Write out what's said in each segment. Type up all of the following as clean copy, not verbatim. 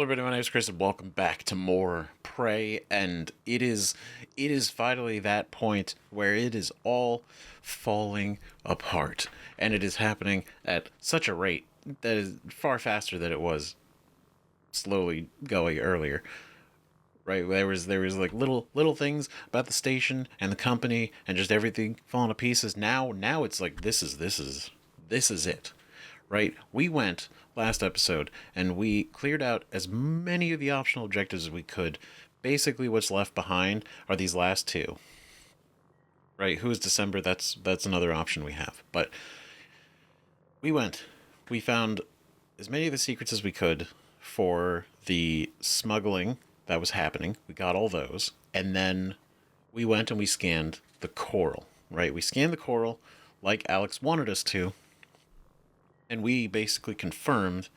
Hello everybody, my name is Chris and welcome back to more Prey, and it is finally that point where it is all falling apart, and it is happening at such a rate that is far faster than it was slowly going earlier. Right, there was like little things about the station and the company and just everything falling to pieces. Now it's like this is it. Right? We went last episode and we cleared out as many of the optional objectives as we could. Basically, what's left behind are these last two. Right? Who is December? That's another option we have. But we went. We found as many of the secrets as we could for the smuggling that was happening. We got all those. And then we went and we scanned the coral. Right? We scanned the coral like Alex wanted us to. And we basically confirmed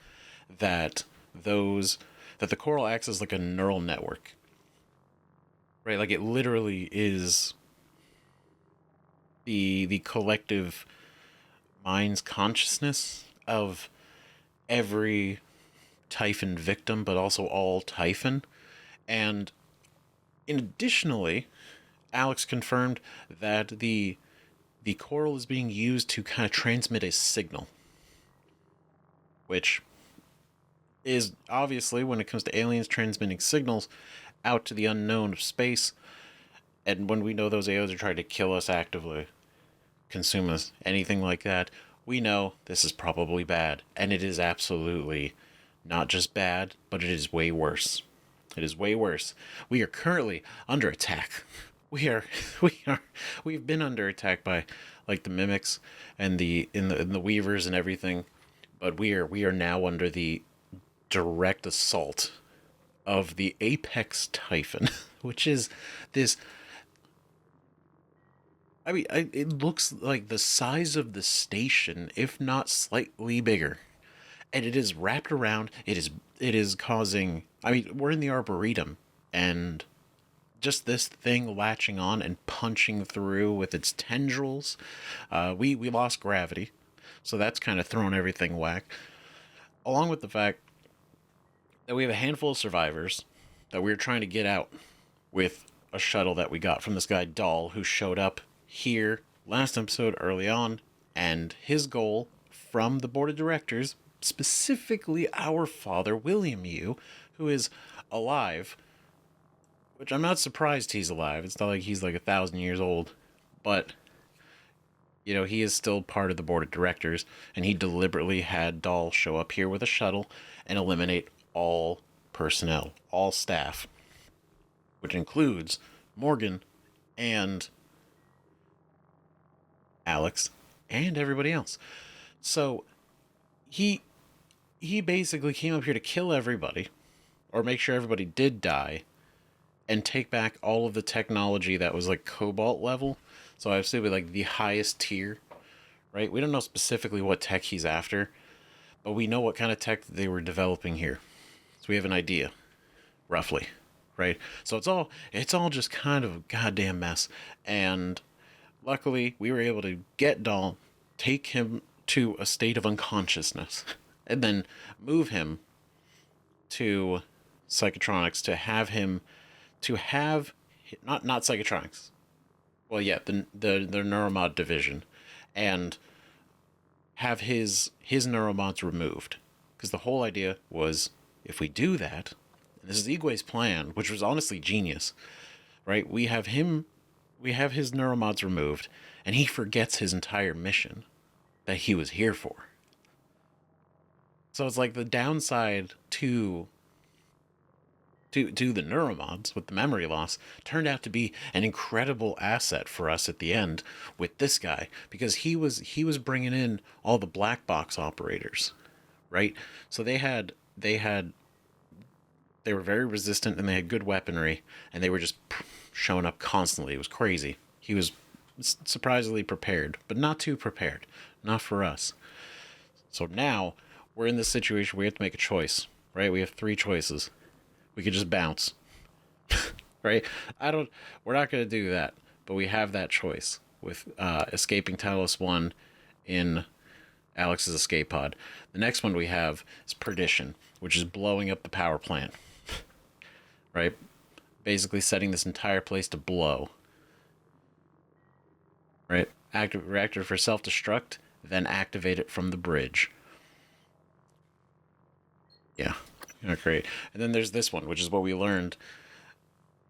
that the coral acts as like a neural network. Right? Like it literally is the collective mind's consciousness of every Typhon victim, but also all Typhon. And additionally, Alex confirmed that the coral is being used to kind of transmit a signal, which is obviously, when it comes to aliens transmitting signals out to the unknown of space, and when we know those AOs are trying to kill us actively, consume us, anything like that, we know this is probably bad. And it is absolutely not just bad, but it is way worse. It is way worse. We are currently under attack. We've been under attack by like the mimics and the weavers and everything. But we are now under the direct assault of the Apex Typhon, which is this. I mean, it looks like the size of the station, if not slightly bigger, and it is wrapped around. It is causing. I mean, we're in the Arboretum, and just this thing latching on and punching through with its tendrils. We lost gravity. So that's kind of thrown everything whack. Along with the fact that we have a handful of survivors that we were trying to get out with a shuttle that we got from this guy Dahl, who showed up here last episode early on, and his goal from the board of directors, specifically our father, William Yu, who is alive, which I'm not surprised he's alive. It's not like he's like 1,000 years old, but you know, he is still part of the board of directors, and he deliberately had Dahl show up here with a shuttle and eliminate all personnel, all staff, which includes Morgan and Alex and everybody else. So he basically came up here to kill everybody, or make sure everybody did die, and take back all of the technology that was like cobalt level. So I would say with like the highest tier, right? We don't know specifically what tech he's after, but we know what kind of tech they were developing here. So we have an idea, roughly, right? So it's all just kind of a goddamn mess. And luckily, we were able to get Dahl, take him to a state of unconsciousness, and then move him to Psychotronics to have him not Psychotronics. Well, yeah, the neuromod division, and have his neuromods removed. Because the whole idea was, if we do that, and this is Igwe's plan, which was honestly genius, right? We have his neuromods removed, and he forgets his entire mission that he was here for. So it's like the downside to the neuromods with the memory loss turned out to be an incredible asset for us at the end with this guy, because he was bringing in all the black box operators, right? So they were very resistant, and they had good weaponry, and they were just showing up constantly. It was crazy. He was surprisingly prepared, but not too prepared, not for us. So now we're in this situation where we have to make a choice, right? We have three choices. We could just bounce, right? We're not going to do that, but we have that choice with escaping Talos 1 in Alex's escape pod. The next one we have is Perdition, which is blowing up the power plant. Right? Basically setting this entire place to blow. Right? Active reactor for self-destruct, then activate it from the bridge. Yeah. Great. And then there's this one, which is what we learned.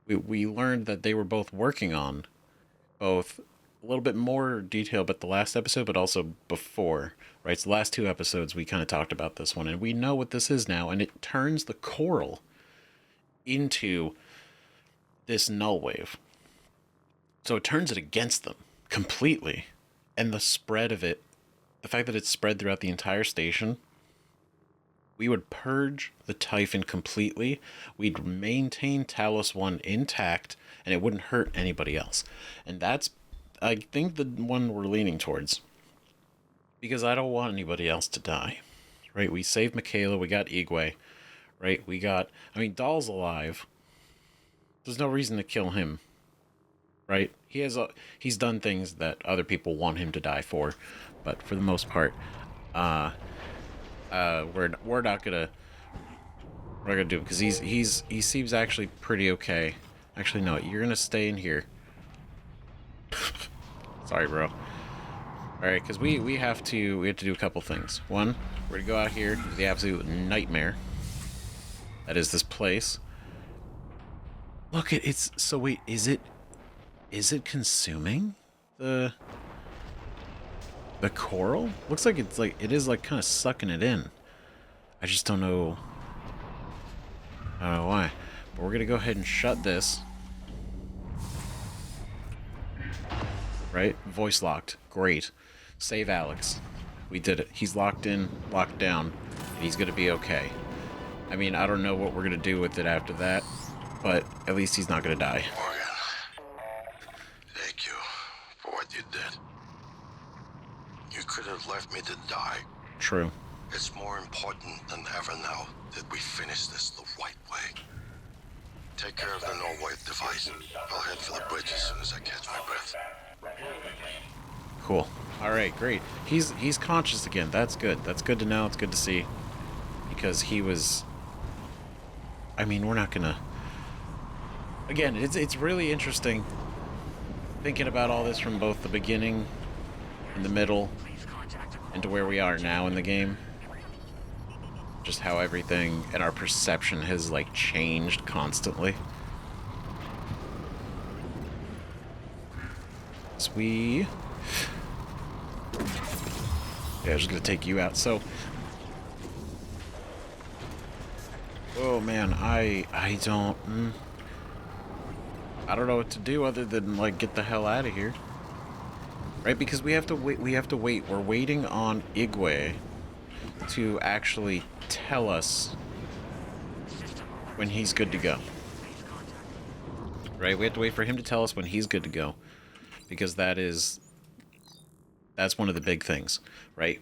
We learned that they were both working on both a little bit more detail about the last episode, but also before, right? So the last 2 episodes, we kind of talked about this one, and we know what this is now, and it turns the coral into this Nullwave. So it turns it against them completely. And the spread of it, the fact that it's spread throughout the entire station, we would purge the Typhon completely. We'd maintain Talos 1 intact, and it wouldn't hurt anybody else. And that's, I think, the one we're leaning towards. Because I don't want anybody else to die. Right? We saved Michaela, we got Igwe. Right? We got, Dahl's alive. There's no reason to kill him. Right? He's done things that other people want him to die for. But for the most part, we're not gonna do it because he seems actually pretty okay. Actually, no, you're gonna stay in here. Sorry, bro. All right, because we have to do a couple things. One, we're gonna go out here to the absolute nightmare that is this place. Look, it's so wait, is it consuming the coral? Looks like it is kind of sucking it in. I just don't know. I don't know why. But we're gonna go ahead and shut this. Right? Voice locked. Great. Save Alex. We did it. He's locked in, locked down, and he's gonna be okay. I don't know what we're gonna do with it after that, but at least he's not gonna die. Morgan, thank you for what you did. You could have left me to die. True. It's more important than ever now that we finish this the right way. Take care of the Nullwave device. I'll head for the bridge as soon as I catch my breath. Cool. Alright, great. He's conscious again. That's good. That's good to know. It's good to see. Because he was... we're not gonna... Again, it's really interesting thinking about all this from both the beginning and the middle and to where we are now in the game. Just how everything and our perception has changed constantly. So yeah, I'm just gonna take you out. So, oh man, I don't know what to do other than get the hell out of here. Right? Because we have to wait. We're waiting on Igwe to actually tell us when he's good to go. Right? We have to wait for him to tell us when he's good to go. Because that's one of the big things. Right?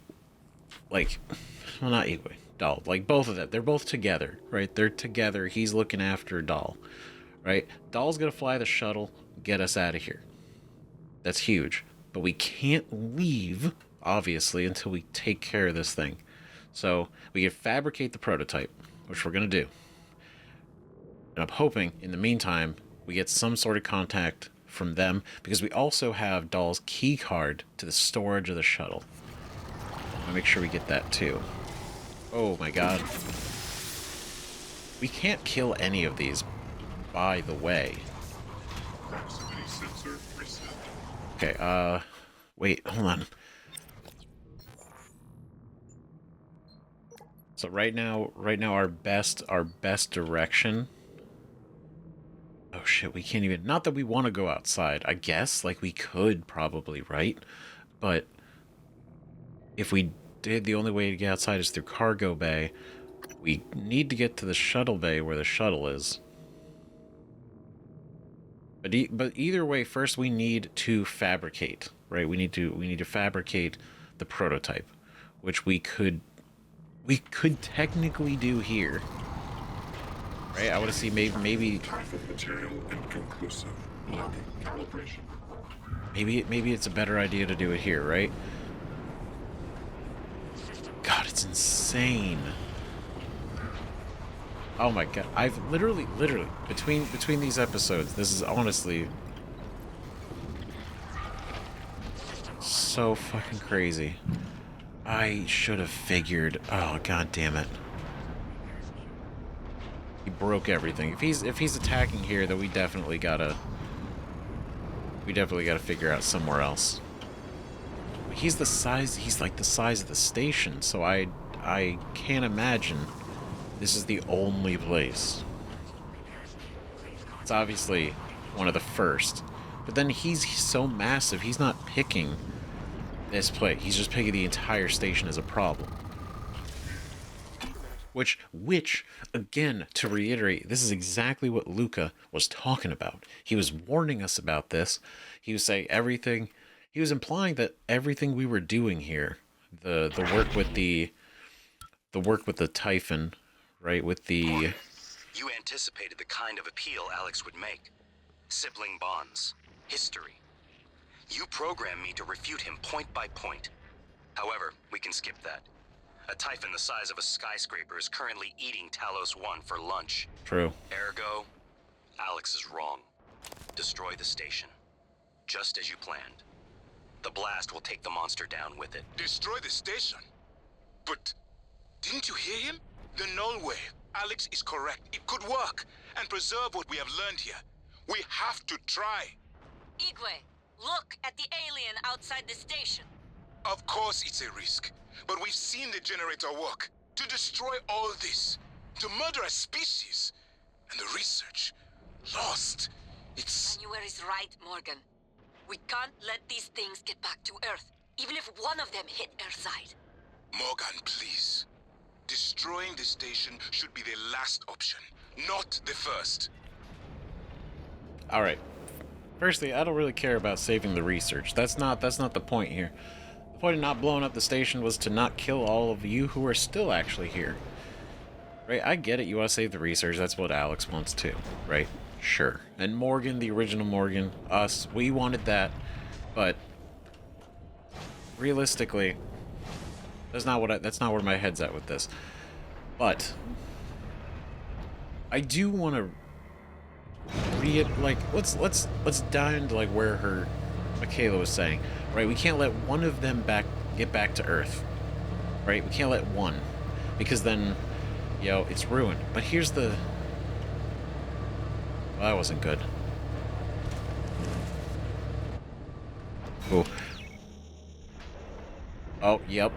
Well, not Igwe. Dahl. Both of them. They're both together. Right? They're together. He's looking after Dahl. Right? Dahl's gonna fly the shuttle, get us out of here. That's huge. But we can't leave, obviously, until we take care of this thing. So we can fabricate the prototype, which we're going to do. And I'm hoping, in the meantime, we get some sort of contact from them, because we also have Dahl's key card to the storage of the shuttle. I'll make sure we get that, too. Oh, my God. We can't kill any of these, by the way. Okay, wait, hold on. So right now our best direction. Oh shit, we can't even, not that we want to go outside, I guess, we could probably, right? But if we did, the only way to get outside is through cargo bay. We need to get to the shuttle bay where the shuttle is. But either way, first we need to fabricate, right? We need to fabricate the prototype, which we could technically do here, right? I want to see maybe material inconclusive. Maybe it's a better idea to do it here, right? That's insane. Oh my god. I've literally, between these episodes, this is honestly so fucking crazy. I should have figured. Oh god damn it. He broke everything. If he's attacking here, then we definitely gotta figure out somewhere else. He's like the size of the station, so I can't imagine this is the only place. It's obviously one of the first. But then he's so massive, he's not picking this place. He's just picking the entire station as a problem. Which, again, to reiterate, this is exactly what Luca was talking about. He was warning us about this. He was saying everything. He was implying that everything we were doing here, the work with the Typhon, right? With the You anticipated the kind of appeal Alex would make. Sibling bonds, history. You programmed me to refute him point by point. However, we can skip that. A Typhon the size of a skyscraper is currently eating Talos 1 for lunch. True. Ergo, Alex is wrong. Destroy the station. Just as you planned. The blast will take the monster down with it. Destroy the station? But didn't you hear him? The Nullwave. Alex is correct. It could work and preserve what we have learned here. We have to try. Igwe, look at the alien outside the station. Of course it's a risk, but we've seen the generator work. To destroy all this, to murder a species, and the research lost. It's... Manuel is right, Morgan. We can't let these things get back to Earth, even if one of them hit Earthside. Morgan, please. Destroying the station should be the last option, not the first. Alright. Firstly, I don't really care about saving the research. That's not the point here. The point of not blowing up the station was to not kill all of you who are still actually here. Right? I get it, you want to save the research, that's what Alex wants too, right? Sure. And Morgan, the original Morgan, us, we wanted that, but realistically, that's not where my head's at with this. But I do want to let's dive into like where Michaela was saying, right? We can't let one of them get back to Earth, right? We can't let one, because then, it's ruined. But here's the... Well, that wasn't good. Ooh. Oh, yep,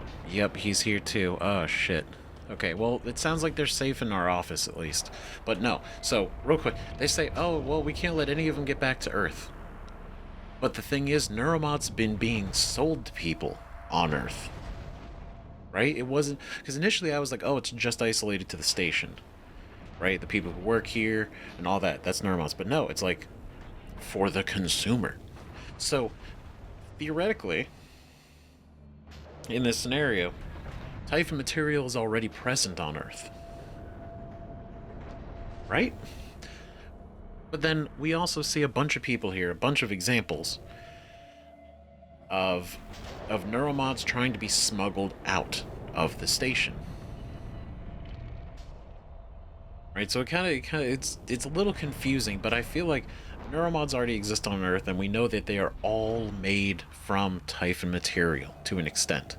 he's here too. Oh, shit. Okay, well, it sounds like they're safe in our office, at least. But no, so, real quick, they say, oh, well, we can't let any of them get back to Earth. But the thing is, Neuromod's been being sold to people on Earth. Right? It wasn't... Because initially I was like, oh, it's just isolated to the station. Right? The people who work here and all that. That's Neuromod's. But no, it's like, for the consumer. So, theoretically, in this scenario, Typhon material is already present on Earth. Right? But then we also see a bunch of people here, a bunch of examples of neuromods trying to be smuggled out of the station. Right? So it's a little confusing, but I feel like neuromods already exist on Earth, and we know that they are all made from Typhon material to an extent.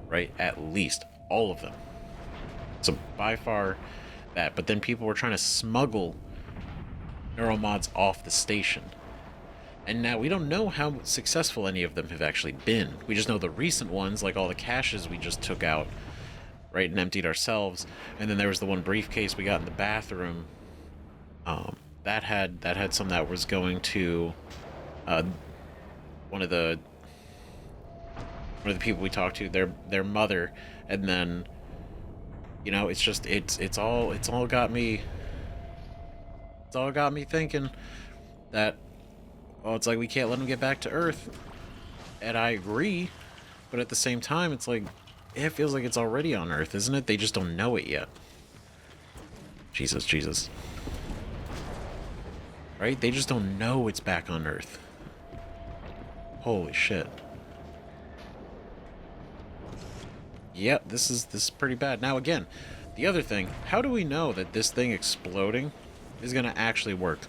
Right? At least all of them. So by far that. But then people were trying to smuggle neuromods off the station. And now we don't know how successful any of them have actually been. We just know the recent ones, like all the caches we just took out, right, and emptied ourselves. And then there was the one briefcase we got in the bathroom. That had some that was going to one of the people we talked to, their mother, and then it's all got me thinking that, well, it's like we can't let them get back to Earth, and I agree, but at the same time, it's like it feels like it's already on Earth, isn't it? They just don't know it yet. Jesus. Right? They just don't know it's back on Earth. Holy shit. Yep, this is pretty bad. Now again, the other thing, how do we know that this thing exploding is gonna actually work?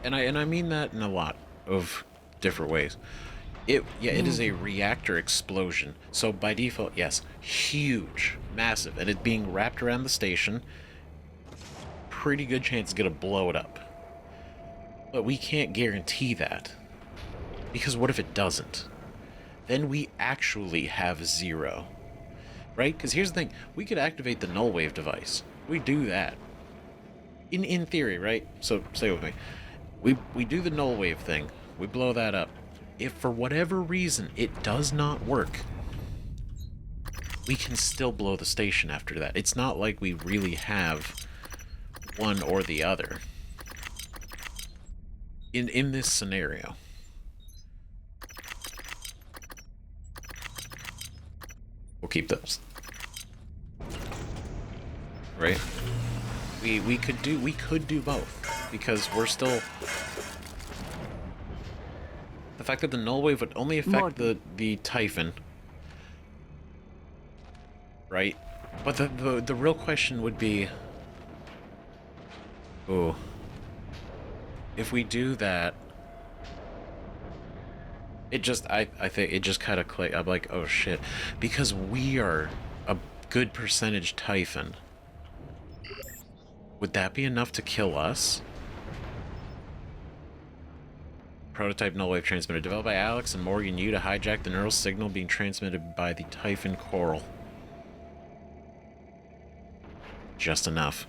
And I mean that in a lot of different ways. It is a reactor explosion. So by default, yes, huge, massive, and it being wrapped around the station, pretty good chance it's gonna blow it up. But we can't guarantee that. Because what if it doesn't? Then we actually have zero. Right? Because here's the thing, we could activate the Nullwave device. We do that. In theory, right? So stay with me. We do the Nullwave thing. We blow that up. If for whatever reason it does not work, we can still blow the station after that. It's not like we really have one or the other. In this scenario. We'll keep those. Right? We could do both. Because we're still... The fact that the Nullwave would only affect the Typhon. Right? But the real question would be... Oh. If we do that... It just, I think, it just kind of clicked. I'm like, oh shit. Because we are a good percentage Typhon. Would that be enough to kill us? Prototype Nullwave transmitter developed by Alex and Morgan Yu to hijack the neural signal being transmitted by the Typhon coral. Just enough.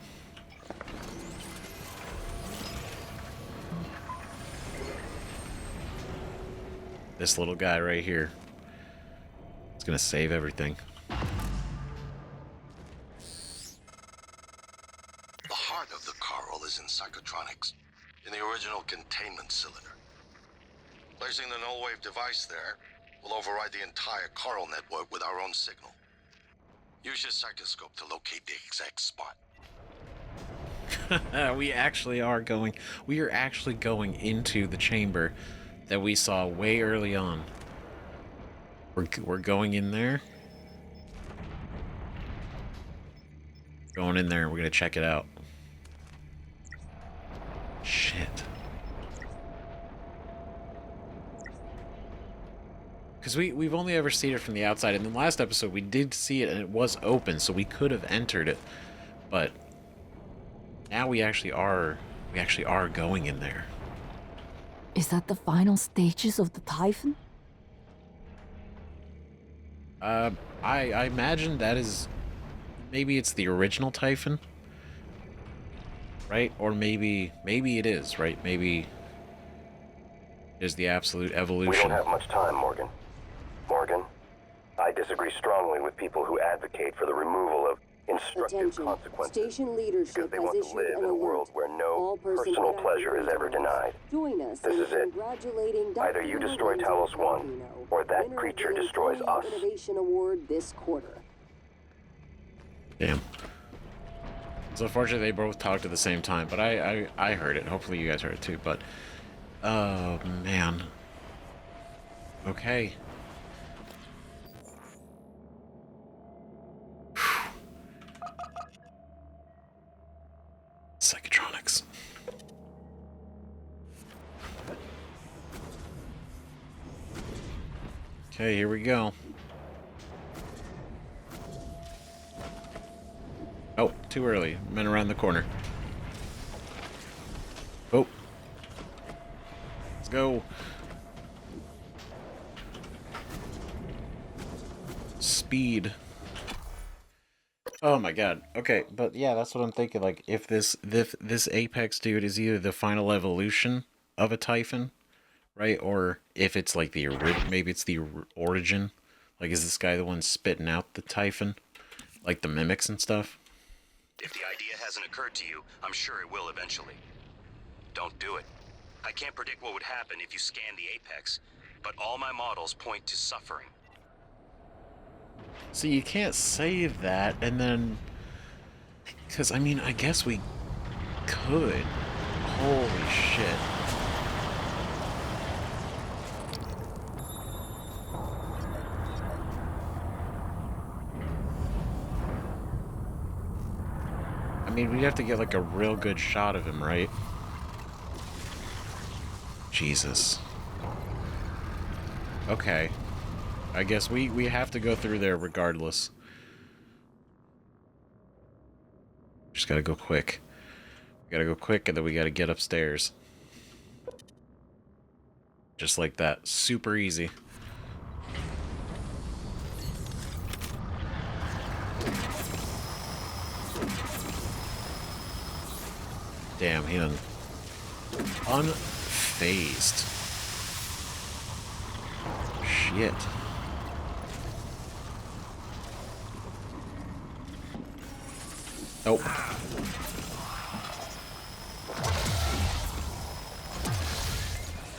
This little guy right here. It's gonna save everything. The heart of the coral is in Psychotronics, in the original containment cylinder. Placing the Nullwave device there will override the entire coral network with our own signal. Use your psychoscope to locate the exact spot. We are actually going into the chamber that we saw way early on. We're going in there. Going in there and we're gonna check it out. Shit. Because we've only ever seen it from the outside. In the last episode, we did see it, and it was open, so we could have entered it. But now we actually are going in there. Is that the final stages of the Typhon? I imagine that is... Maybe it's the original Typhon? Right? Or maybe it is, right? Maybe it is the absolute evolution. We don't have much time, Morgan. Morgan, I disagree strongly with people who advocate for the removal of instructive consequences Station leadership because they has want to issued live an in a alert. world where no All persons personal interacting pleasure is with ever the denied. Join us This in is it. congratulating Either Dr. you destroy Lorenzo Talos 1, Gambino, or that winner creature of the destroys Employee us. Innovation Award this quarter. Damn. So unfortunately, they both talked at the same time, but I heard it. Hopefully you guys heard it too, but... Oh, man. Okay. Psychotronics. Okay, here we go. Oh, too early. Men around the corner. Oh. Let's go. Speed. Oh my god. Okay, but yeah, that's what I'm thinking. Like, if this Apex dude is either the final evolution of a Typhon, right? Or if it's like maybe it's the origin. Like, is this guy the one spitting out the Typhon? Like the mimics and stuff? If the idea hasn't occurred to you, I'm sure it will eventually. Don't do it. I can't predict what would happen if you scan the Apex, but all my models point to suffering. So you can't say that, and then... Because, I mean, I guess we could. Holy shit. mean, we'd have to get like a real good shot of him, right? Jesus. Okay. I guess we have to go through there regardless. Just gotta go quick. We gotta go quick, and then we gotta get upstairs. Just like that. Super easy. Damn, he done... Unfazed. Shit. Oh.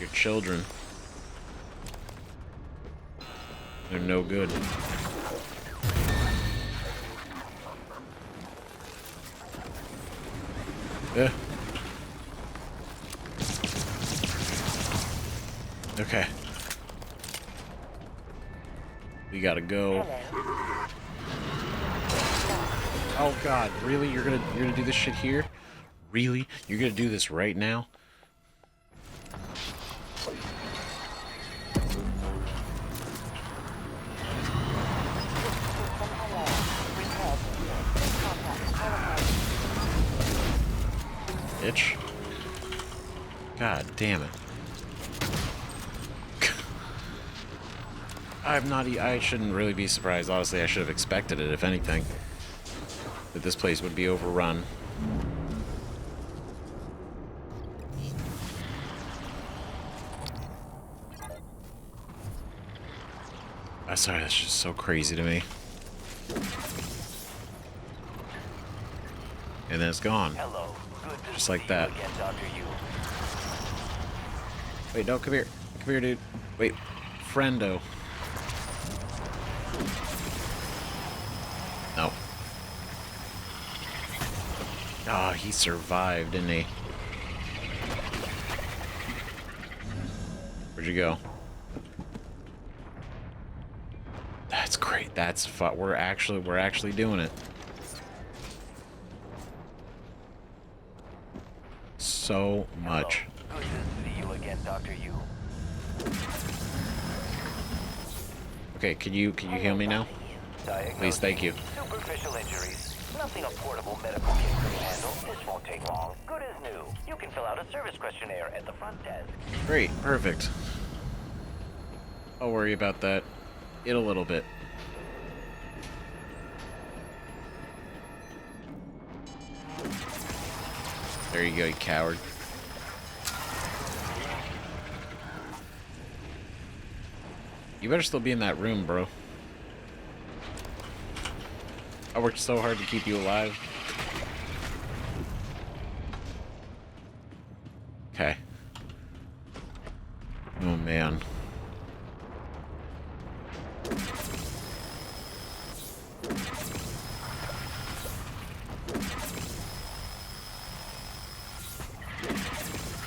Your children. They're no good. Yeah. Okay. We gotta go. Oh God, really? You're gonna do this shit here? Really? You're gonna do this right now? Bitch. God damn it. I shouldn't really be surprised. Honestly, I should have expected it, if anything. That this place would be overrun. I'm sorry, that's just so crazy to me. And then it's gone. Hello. Just like that. Again, Dr. Yu. Wait, no, come here. Come here, dude. Wait. Friendo. No. Oh, he survived, didn't he? Where'd you go? That's great. That's fun. We're actually doing it. So much. Hello. Good to see you again, Dr. Yu. Okay, can you heal me now? Please, thank you. Superficial injuries. Nothing a portable medical kit could handle. This won't take long. Good as new. You can fill out a service questionnaire at the front desk. Great, perfect. I'll worry about that in a little bit. There you go, you coward. You better still be in that room, bro. I worked so hard to keep you alive. Okay. Oh, man.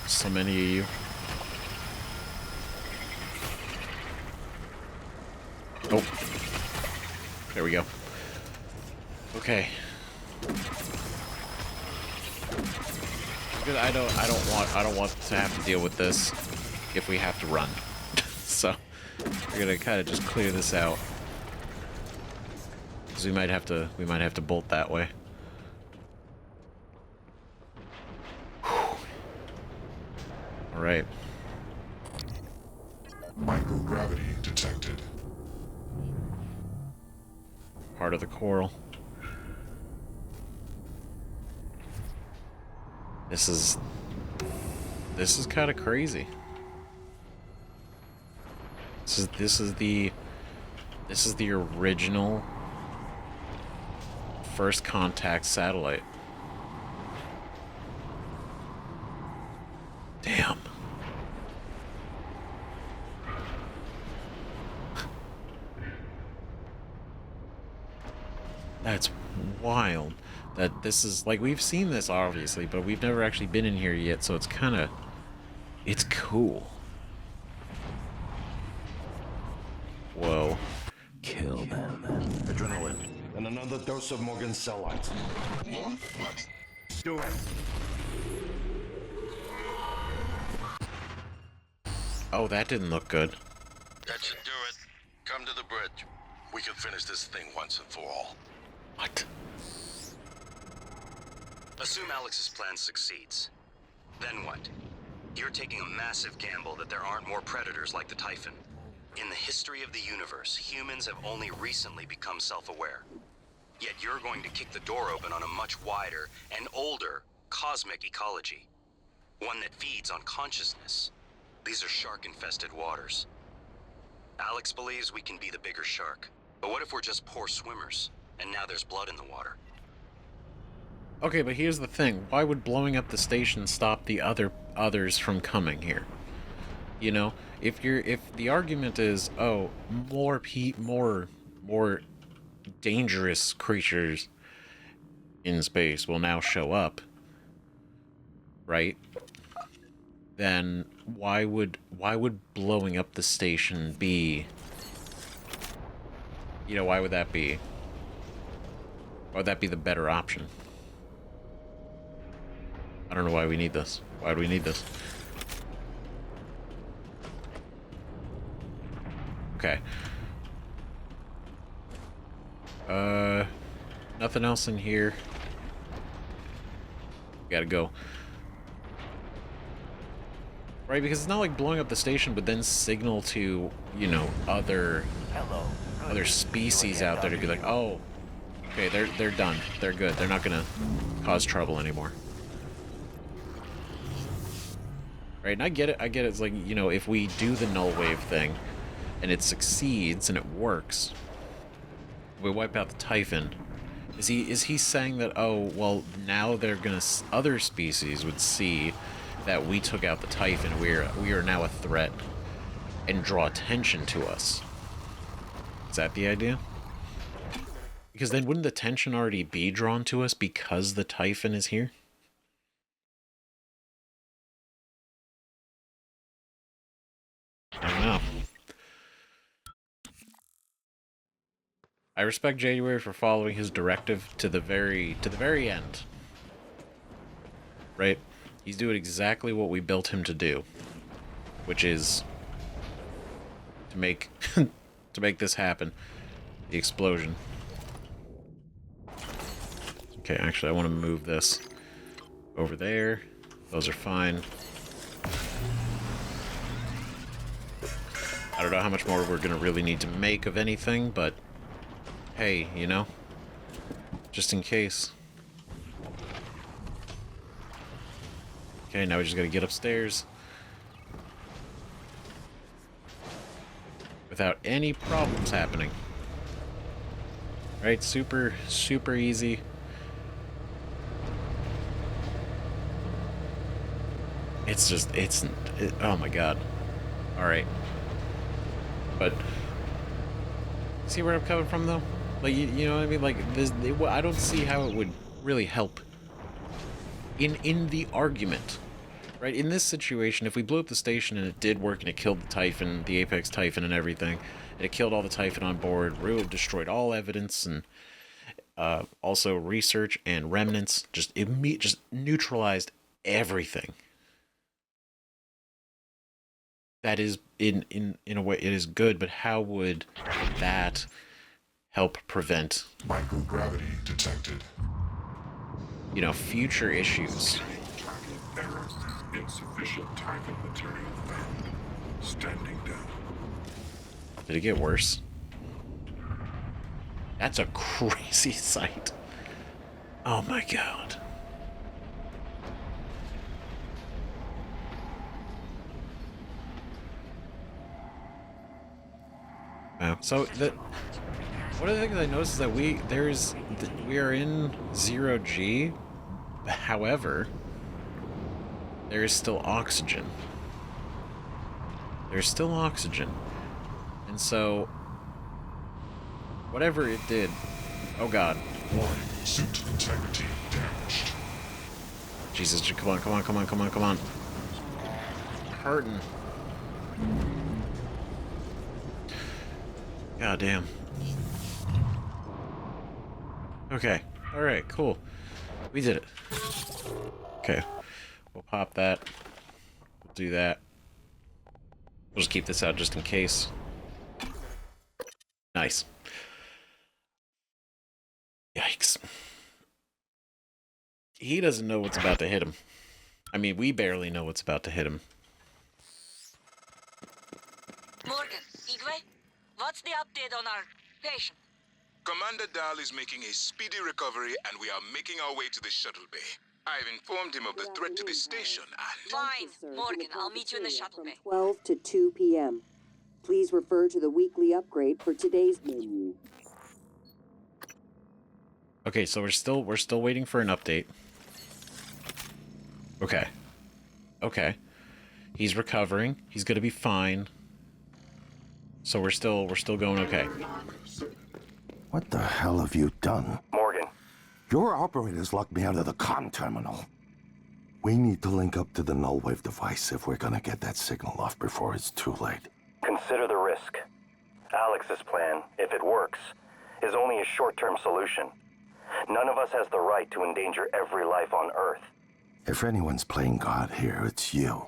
So many of you. Oh. There we go. Okay. Good. I don't want to have to deal with this if we have to run. So we're gonna kind of just clear this out. Because we might have to bolt that way. Alright. Microgravity detected. Part of the coral. This is kind of crazy. This is the original first contact satellite. Damn. That's wild. That this is, like, we've seen this obviously, but we've never actually been in here yet, so it's cool. Whoa. Kill them. Adrenaline. And another dose of Morgan's cell lights. doing? Oh, that didn't look good. That should do it. Come to the bridge. We can finish this thing once and for all. What? Assume Alex's plan succeeds. Then what? You're taking a massive gamble that there aren't more predators like the Typhon. In the history of the universe, humans have only recently become self-aware. Yet you're going to kick the door open on a much wider and older cosmic ecology. One that feeds on consciousness. These are shark-infested waters. Alex believes we can be the bigger shark. But what if we're just poor swimmers, and now there's blood in the water? Okay, but here's the thing. Why would blowing up the station stop the others from coming here? You know, if the argument is, oh, more dangerous creatures in space will now show up, right? Then why would blowing up the station be, you know, why would that be the better option? I don't know why we need this. Why do we need this? Okay. Nothing else in here. Gotta go. Right, because it's not like blowing up the station, but then signal to, you know, other species out there to be like, oh, okay, they're done. They're good. They're not gonna cause trouble anymore. Right, and I get it. It's like, you know, if we do the Nullwave thing, and it succeeds and it works, we wipe out the Typhon. Is he saying that, oh, well, now they're gonna, other species would see that we took out the Typhon, we are now a threat, and draw attention to us? Is that the idea? Because then wouldn't the attention already be drawn to us because the Typhon is here? I don't know. I respect January for following his directive to the very end. Right? He's doing exactly what we built him to do, which is to make to make this happen. The explosion. Okay, actually I want to move this over there. Those are fine. I don't know how much more we're going to really need to make of anything, but hey, you know, just in case. Okay, now we just got to get upstairs without any problems happening. Right, super easy. It's just, oh my god. Alright. But, see where I'm coming from, though? Like, you know what I mean? Like, I don't see how it would really help in the argument. Right? In this situation, if we blew up the station and it did work and it killed the Typhon, the Apex Typhon and everything, and it killed all the Typhon on board, ruined, destroyed all evidence, and also research and remnants, just neutralized everything. That is, in a way, it is good, but how would that help prevent microgravity detected? You know, future issues. Error. Insufficient Typhon material found. Standing down. Did it get worse? That's a crazy sight. Oh my god. Wow. So one of the things I noticed is that we are in 0G. However, there is still oxygen. There's still oxygen. And so whatever it did, oh god. Warning, suit integrity damaged. Jesus, come on. Hurting. God damn. Okay. Alright, cool. We did it. Okay. We'll pop that. We'll do that. We'll just keep this out just in case. Nice. Yikes. He doesn't know what's about to hit him. I mean, we barely know what's about to hit him. Morgan, Igwe, what's the update on our patient? Commander Dahl is making a speedy recovery, and we are making our way to the shuttle bay. I've informed him of the threat to the station, and... Fine, Morgan, I'll meet you in the shuttle bay. 12 to 2 p.m. Please refer to the weekly upgrade for today's menu. Okay, so we're still waiting for an update. Okay. Okay. He's recovering. He's gonna be fine. So we're still going okay. What the hell have you done? Morgan, Your operators locked me out of the comm terminal. We need to link up to the Nullwave device if we're gonna get that signal off before it's too late. consider the risk. Alex's plan, if it works, is only a short-term solution. None of us has the right to endanger every life on Earth. If anyone's playing God here, it's you.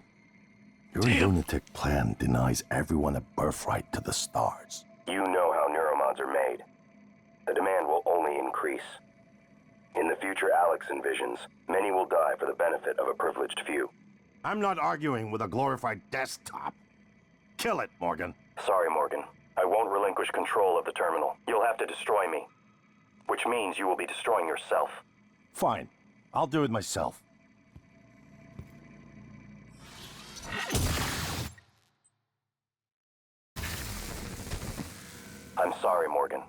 Your Damn. lunatic plan denies everyone a birthright to the stars. You know how neuromods are made. The demand will only increase. In the future Alex envisions, many will die for the benefit of a privileged few. I'm not arguing with a glorified desktop. Kill it, Morgan. Sorry, Morgan. I won't relinquish control of the terminal. You'll have to destroy me. Which means you will be destroying yourself. Fine. I'll do it myself. I'm sorry, Morgan.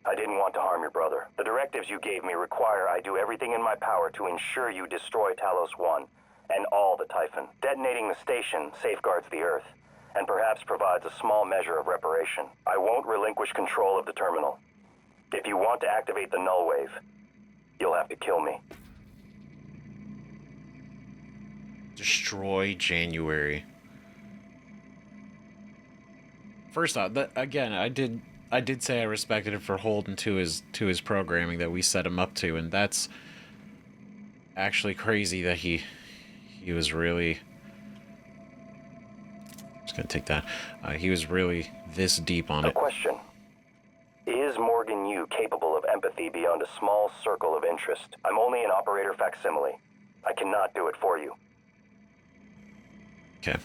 I didn't want to harm your brother. The directives you gave me require I do everything in my power to ensure you destroy Talos 1 and all the Typhon. Detonating the station safeguards the Earth, and perhaps provides a small measure of reparation. I won't relinquish control of the terminal. If you want to activate the Nullwave, you'll have to kill me. Destroy January. First off, again, I did say I respected him for holding to his programming that we set him up to, and that's actually crazy that he was really... Just gonna take that. He was really this deep on A it. question. Is Morgan Yu capable of empathy beyond a small circle of interest? I'm only an operator facsimile. I cannot do it for you. Okay.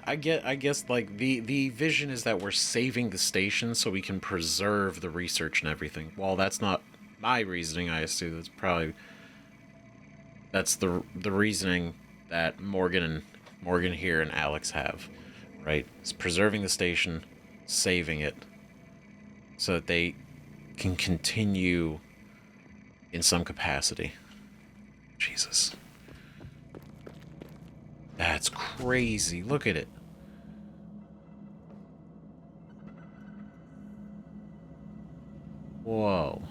I guess like the vision is that we're saving the station so we can preserve the research and everything. Well, that's not my reasoning. I assume that's the reasoning that Morgan here and Alex have, right? It's preserving the station, saving it, so that they can continue in some capacity. Jesus. That's crazy. Look at it. Whoa.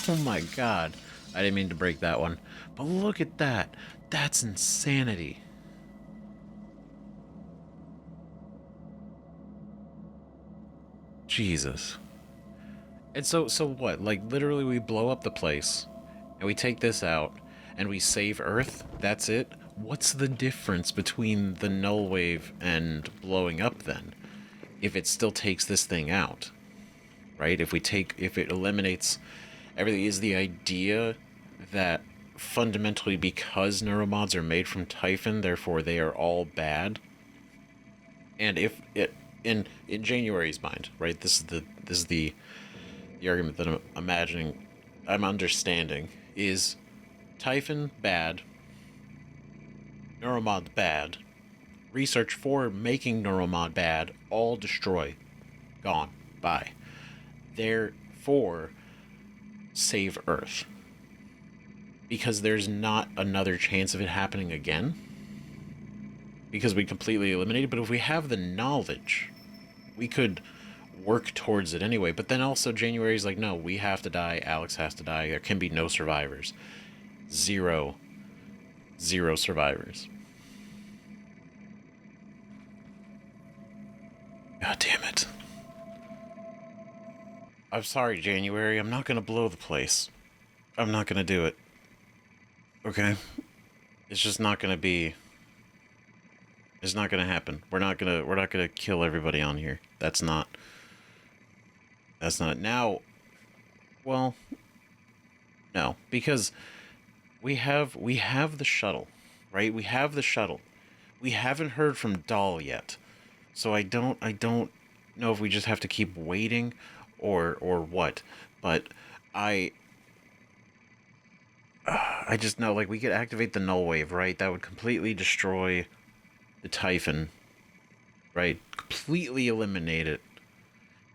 Oh my god. I didn't mean to break that one. But look at that. That's insanity. Jesus. And so what? Like, literally we blow up the place, and we take this out, and we save Earth? That's it? What's the difference between the Nullwave and blowing up, then? If it still takes this thing out, right? If it eliminates everything, is the idea that fundamentally because neuromods are made from Typhon, therefore they are all bad? And if it, in January's mind, right? This is the argument that I'm understanding is Typhon bad, neuromod bad, research for making neuromod bad, all destroy, gone, bye. Therefore, save Earth. Because there's not another chance of it happening again. Because we completely eliminated, but if we have the knowledge, we could work towards it anyway. But then also January's like, no, we have to die, Alex has to die, there can be no survivors. Zero survivors. God damn it. I'm sorry, January. I'm not gonna blow the place. I'm not gonna do it. Okay? It's just not gonna be... It's not gonna happen. We're not gonna kill everybody on here. That's not... Now... Well... No. Because... We have the shuttle. Right? We have the shuttle. We haven't heard from Dahl yet. So I don't know if we just have to keep waiting or what. But I just know, like, we could activate the Nullwave, right? That would completely destroy the Typhon, right? Completely eliminate it.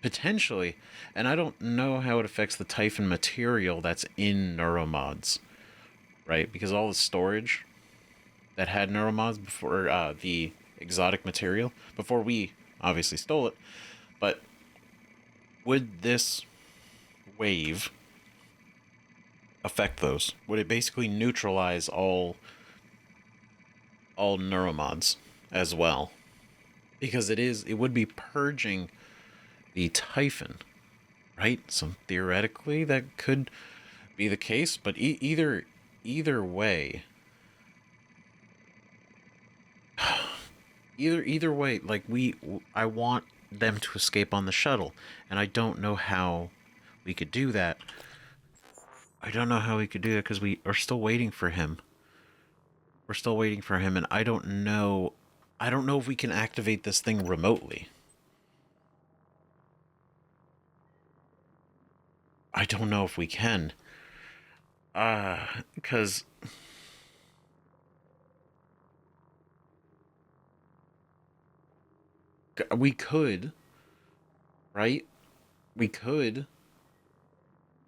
Potentially. And I don't know how it affects the Typhon material that's in neuromods, right? Because all the storage that had neuromods before the exotic material, before we obviously stole it, but would this wave affect those? Would it basically neutralize all neuromods as well? Because it would be purging the Typhon, right? So theoretically that could be the case, but either way, either way, like, I want them to escape on the shuttle, and I don't know how we could do that. I don't know how we could do that because we are still waiting for him. We're still waiting for him, and I don't know if we can activate this thing remotely. I don't know if we can. Because we could, right? We could,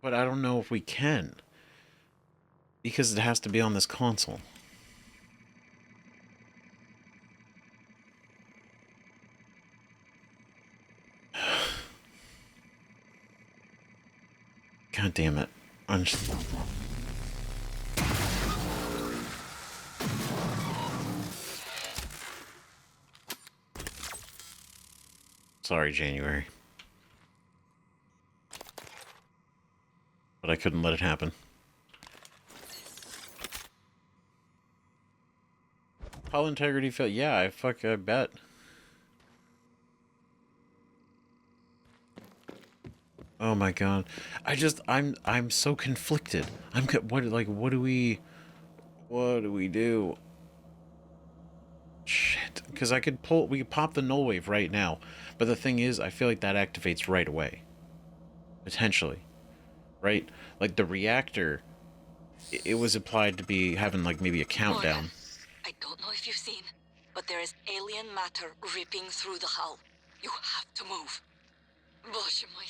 but I don't know if we can. Because it has to be on this console. God damn it. I'm just... Sorry, January. But I couldn't let it happen. Hull integrity fail. Yeah, I bet. Oh my god. I'm so conflicted. What do we do? Shit. Because we could pop the Nullwave right now. But the thing is, I feel like that activates right away. Potentially. Right? Like, the reactor, it was implied to be having, like, maybe a countdown. Morgan, I don't know if you've seen, but there is alien matter ripping through the hull. You have to move. Боже мой.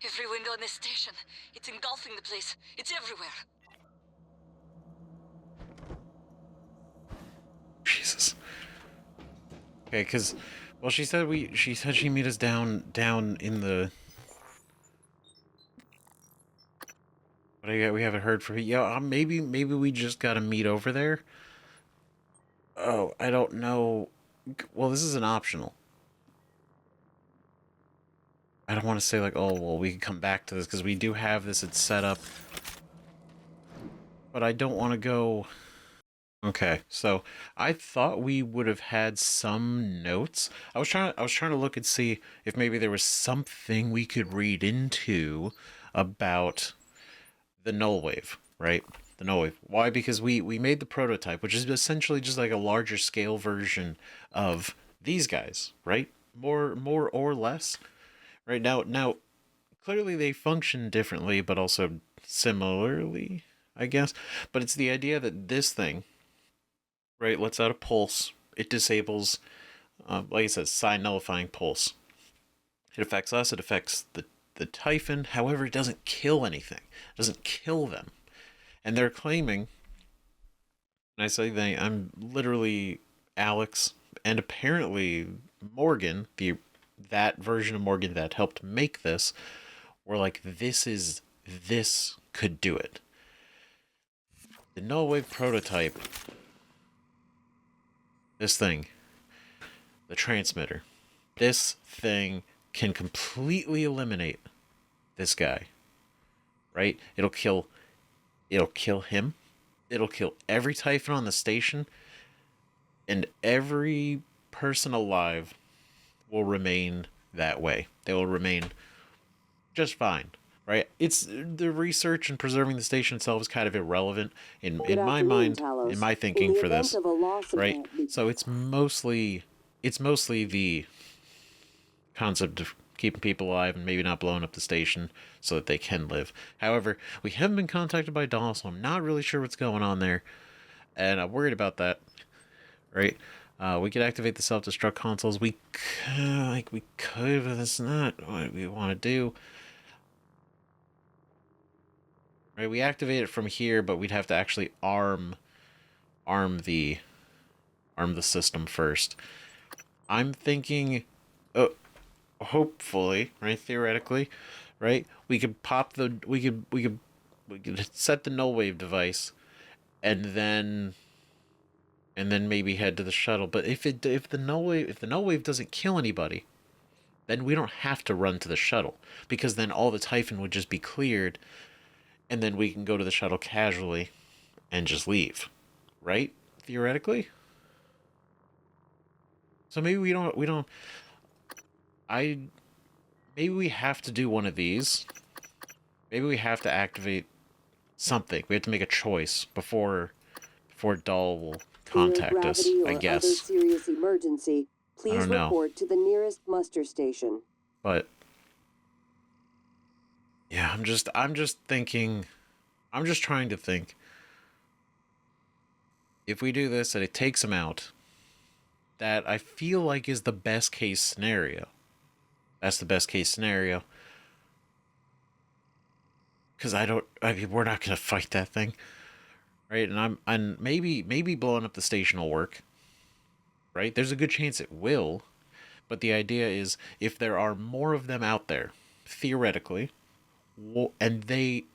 Every window in this station. It's engulfing the place. It's everywhere. Jesus. Okay, because, well, she said she'd meet us down in the... But we haven't heard from you. Yeah, maybe we just gotta meet over there. Oh, I don't know. Well, this is an optional. I don't want to say, like, oh, well, we can come back to this, because we do have this, it's set up. But I don't want to go... Okay, so I thought we would have had some notes. I was trying to look and see if maybe there was something we could read into about the Nullwave, right? The Nullwave. Why? Because we made the prototype, which is essentially just like a larger scale version of these guys, right? More or less. Right now clearly they function differently, but also similarly, I guess. But it's the idea that this thing, right, lets out a pulse. It disables, like I said, psi nullifying pulse. It affects us. It affects the Typhon. However, it doesn't kill anything. It doesn't kill them. And they're claiming, and I say they, I'm literally Alex, and apparently Morgan, that version of Morgan that helped make this, were like, this could do it. The Nullwave prototype, this thing, the transmitter, this thing can completely eliminate this guy, right? It'll kill him. It'll kill every Typhon on the station, and every person alive will remain that way. They will remain just fine, right? It's the research and preserving the station itself is kind of irrelevant in my mind, in my thinking for this, right? So it's mostly the concept of keeping people alive and maybe not blowing up the station so that they can live. However, we haven't been contacted by Dahl, so I'm not really sure what's going on there, and I'm worried about that, right? We could activate the self-destruct consoles. We could, but that's not what we want to do. Right, we activate it from here, but we'd have to actually arm the system first. I'm thinking, hopefully, right, theoretically, right, we could set the Nullwave device, and then maybe head to the shuttle. But if the Nullwave doesn't kill anybody, then we don't have to run to the shuttle, because then all the Typhon would just be cleared, and then we can go to the shuttle casually and just leave, right? Theoretically. So maybe maybe we have to do one of these. Maybe we have to activate something. We have to make a choice before Dahl will contact us, I guess. Other serious emergency, please report to the nearest muster station. But yeah, I'm just thinking, I'm just trying to think. If we do this and it takes him out, that I feel like is the best case scenario. That's the best case scenario. Because we're not gonna fight that thing, right? And maybe blowing up the station will work, right? There's a good chance it will, but the idea is if there are more of them out there, theoretically, and they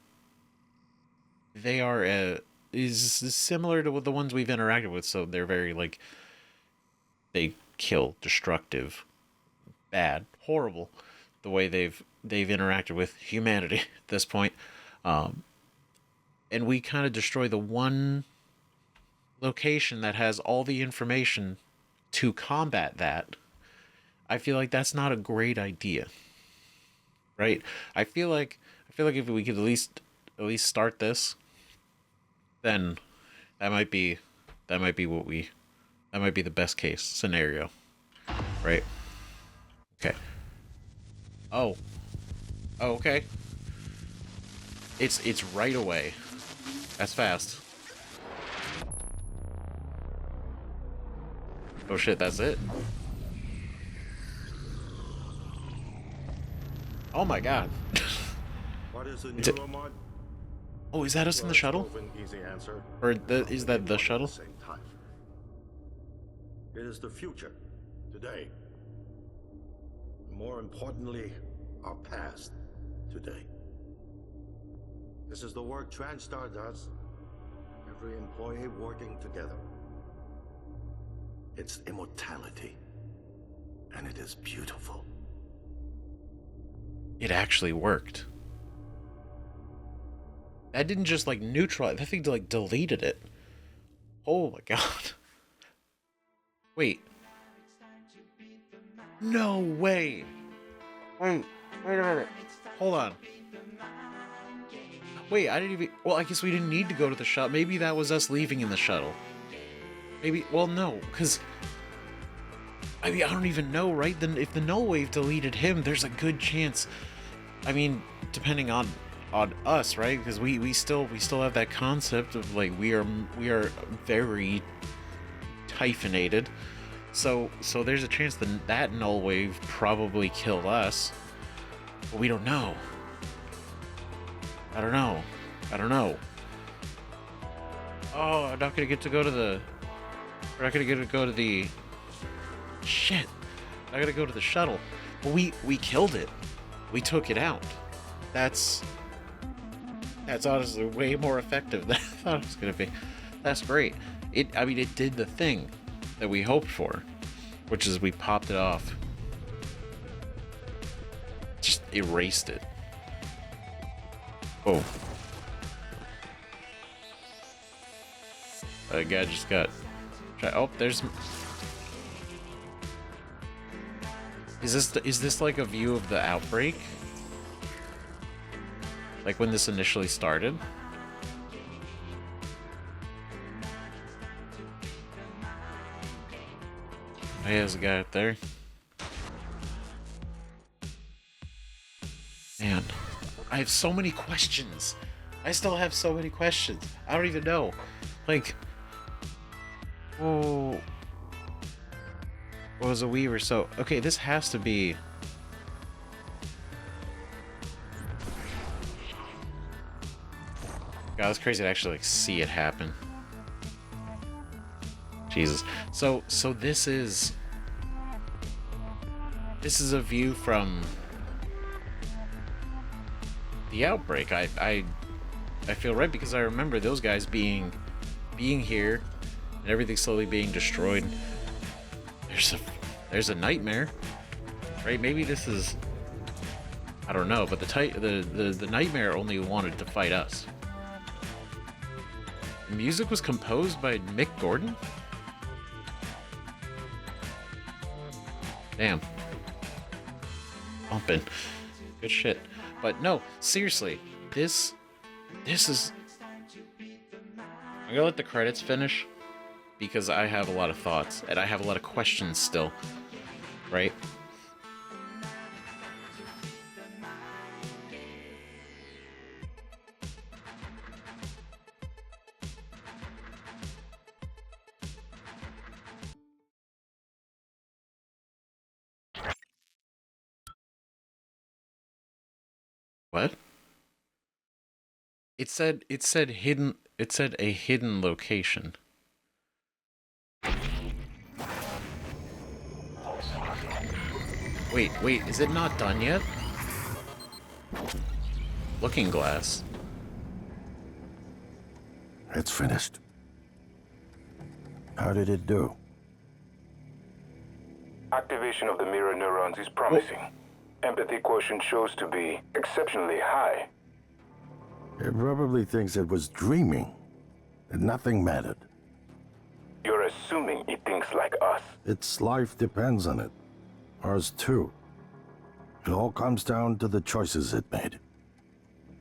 are is similar to the ones we've interacted with, so they're very like, they kill, destructive, bad, horrible, the way they've interacted with humanity at this point, and we kind of destroy the one location that has all the information to combat that. I feel like that's not a great idea, right? I feel like if we could at least start this, then that might be the best case scenario, right? Okay. Oh, okay. It's right away. That's fast. Oh shit, that's it. Oh my god. What is the It's neuromod? Oh, is that us in the shuttle? Easy answer. Or is that the shuttle? Same time. It is the future, today. More importantly, our past, today. This is the work TranStar does. Every employee working together. It's immortality. And it is beautiful. It actually worked. That didn't just like neutralize, that thing like deleted it. Oh my god. Wait. No way. Wait a minute. Hold on. Wait, I didn't even... Well, I guess we didn't need to go to the shuttle. Maybe that was us leaving in the shuttle. Maybe... Well, no, because... I mean, I don't even know, right? Then if the Nullwave deleted him, there's a good chance... I mean, depending on us, right? Because we still have that concept of, like, we are very typhonated. So there's a chance that Nullwave probably killed us. But we don't know. I don't know. Oh, I'm not gonna get to go to the... We're not gonna get to go to the... Shit. I gotta go to the shuttle. But we killed it. We took it out. That's honestly way more effective than I thought it was gonna be. That's great. I mean, it did the thing that we hoped for, which is we popped it off. Just erased it. Oh. A guy just got... Oh, there's... Is this like a view of the outbreak? Like when this initially started? Oh, yeah, there's a guy up there. Man, I have so many questions. I still have so many questions. I don't even know. Like... Oh... What was a Weaver? So, okay, this has to be... God, it's crazy to actually like see it happen. Jesus. So this is a view from the outbreak. I feel right because I remember those guys being here and everything slowly being destroyed. There's a nightmare, right? Maybe this is, I don't know, but the nightmare only wanted to fight us. The music was composed by Mick Gordon? Damn. Bumpin'. Good shit. But no, seriously, this is... I'm gonna let the credits finish, because I have a lot of thoughts, and I have a lot of questions still, right? What? It said hidden, it said a hidden location. Wait, is it not done yet? Looking Glass. It's finished. How did it do? Activation of the mirror neurons is promising. Empathy quotient shows to be exceptionally high. It probably thinks it was dreaming, that nothing mattered. You're assuming it thinks like us. Its life depends on it. Ours too. It all comes down to the choices it made.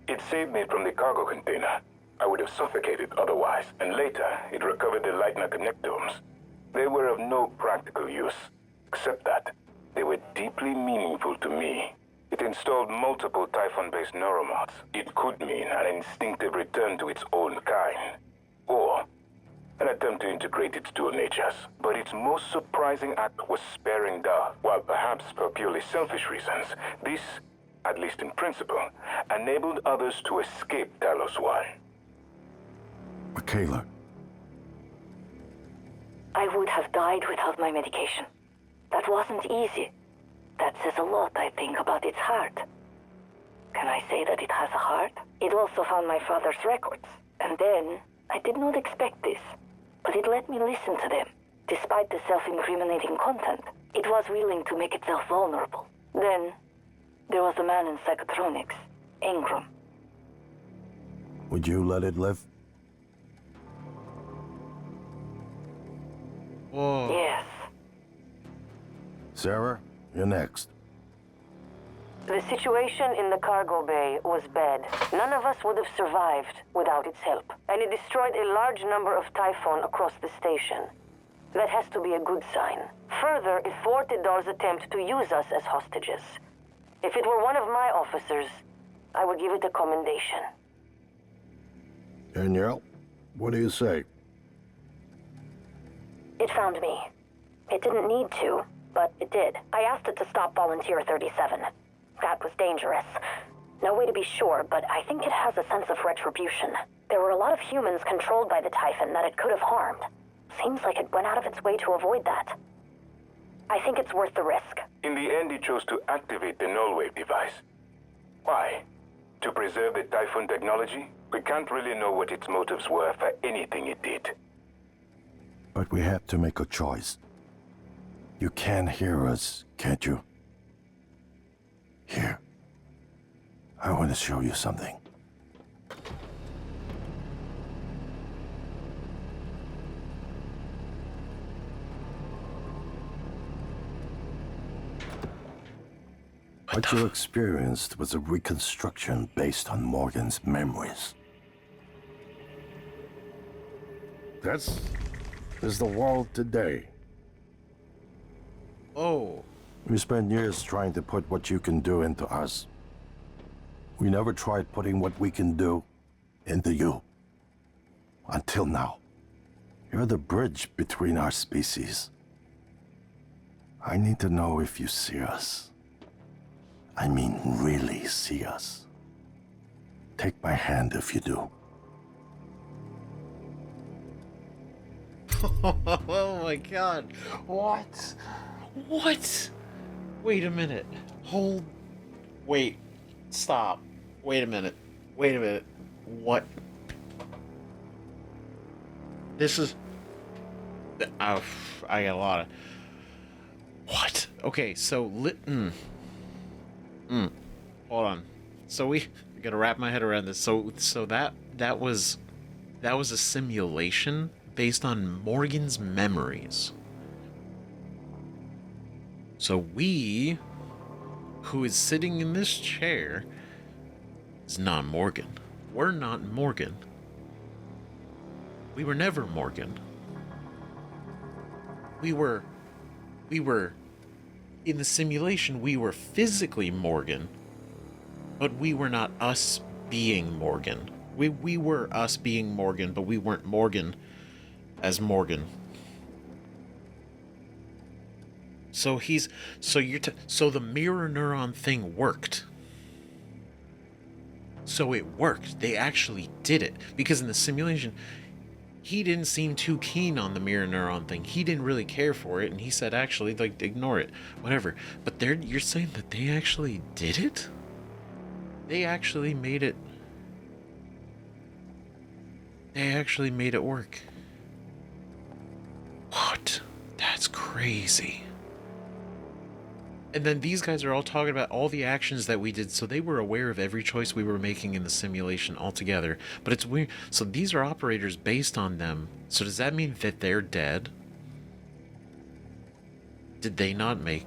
It saved me from the cargo container. I would have suffocated otherwise, and later it recovered the Leitner connectomes. They were of no practical use, except that they were deeply meaningful to me. It installed multiple Typhon-based neuromods. It could mean an instinctive return to its own kind, or an attempt to integrate its dual natures. But its most surprising act was sparing Darth. While perhaps for purely selfish reasons, this, at least in principle, enabled others to escape Talos 1. Michaela. I would have died without my medication. That wasn't easy. That says a lot, I think, about its heart. Can I say that it has a heart? It also found my father's records. And then, I did not expect this, but it let me listen to them. Despite the self-incriminating content, it was willing to make itself vulnerable. Then, there was a man in Psychotronics, Ingram. Would you let it live? Whoa. Yes. Sarah, you're next. The situation in the cargo bay was bad. None of us would have survived without its help. And it destroyed a large number of Typhon across the station. That has to be a good sign. Further, it thwarted Dar's attempt to use us as hostages. If it were one of my officers, I would give it a commendation. Danielle, what do you say? It found me. It didn't need to, but it did. I asked it to stop Volunteer 37. That was dangerous. No way to be sure, but I think it has a sense of retribution. There were a lot of humans controlled by the Typhon that it could have harmed. Seems like it went out of its way to avoid that. I think it's worth the risk. In the end, it chose to activate the Nullwave device. Why? To preserve the Typhon technology? We can't really know what its motives were for anything it did. But we have to make a choice. You can hear us, can't you? Here. I want to show you something. What you experienced was a reconstruction based on Morgan's memories. This is the world today. Oh. We spent years trying to put what you can do into us. We never tried putting what we can do into you. Until now. You're the bridge between our species. I need to know if you see us. I mean, really see us. Take my hand if you do. Oh my god. What? What? Wait a minute. Hold. Wait. Stop. Wait a minute. Wait a minute. What? This is... I got a lot of... What? Okay, so... Hold on. So I gotta wrap my head around this. So that was a simulation based on Morgan's memories. So we, who is sitting in this chair, is not Morgan. We're not Morgan. We were never Morgan. We were in the simulation, we were physically Morgan, but we were not us being Morgan. We were us being Morgan, but we weren't Morgan as Morgan. So so the mirror neuron thing worked. So it worked. They actually did it. Because in the simulation, he didn't seem too keen on the mirror neuron thing. He didn't really care for it, and he said, actually, like, ignore it. Whatever. But you're saying that they actually did it? They actually made it... They actually made it work. What? That's crazy. And then these guys are all talking about all the actions that we did, so they were aware of every choice we were making in the simulation altogether. But it's weird. So these are operators based on them. So does that mean that they're dead? Did they not make...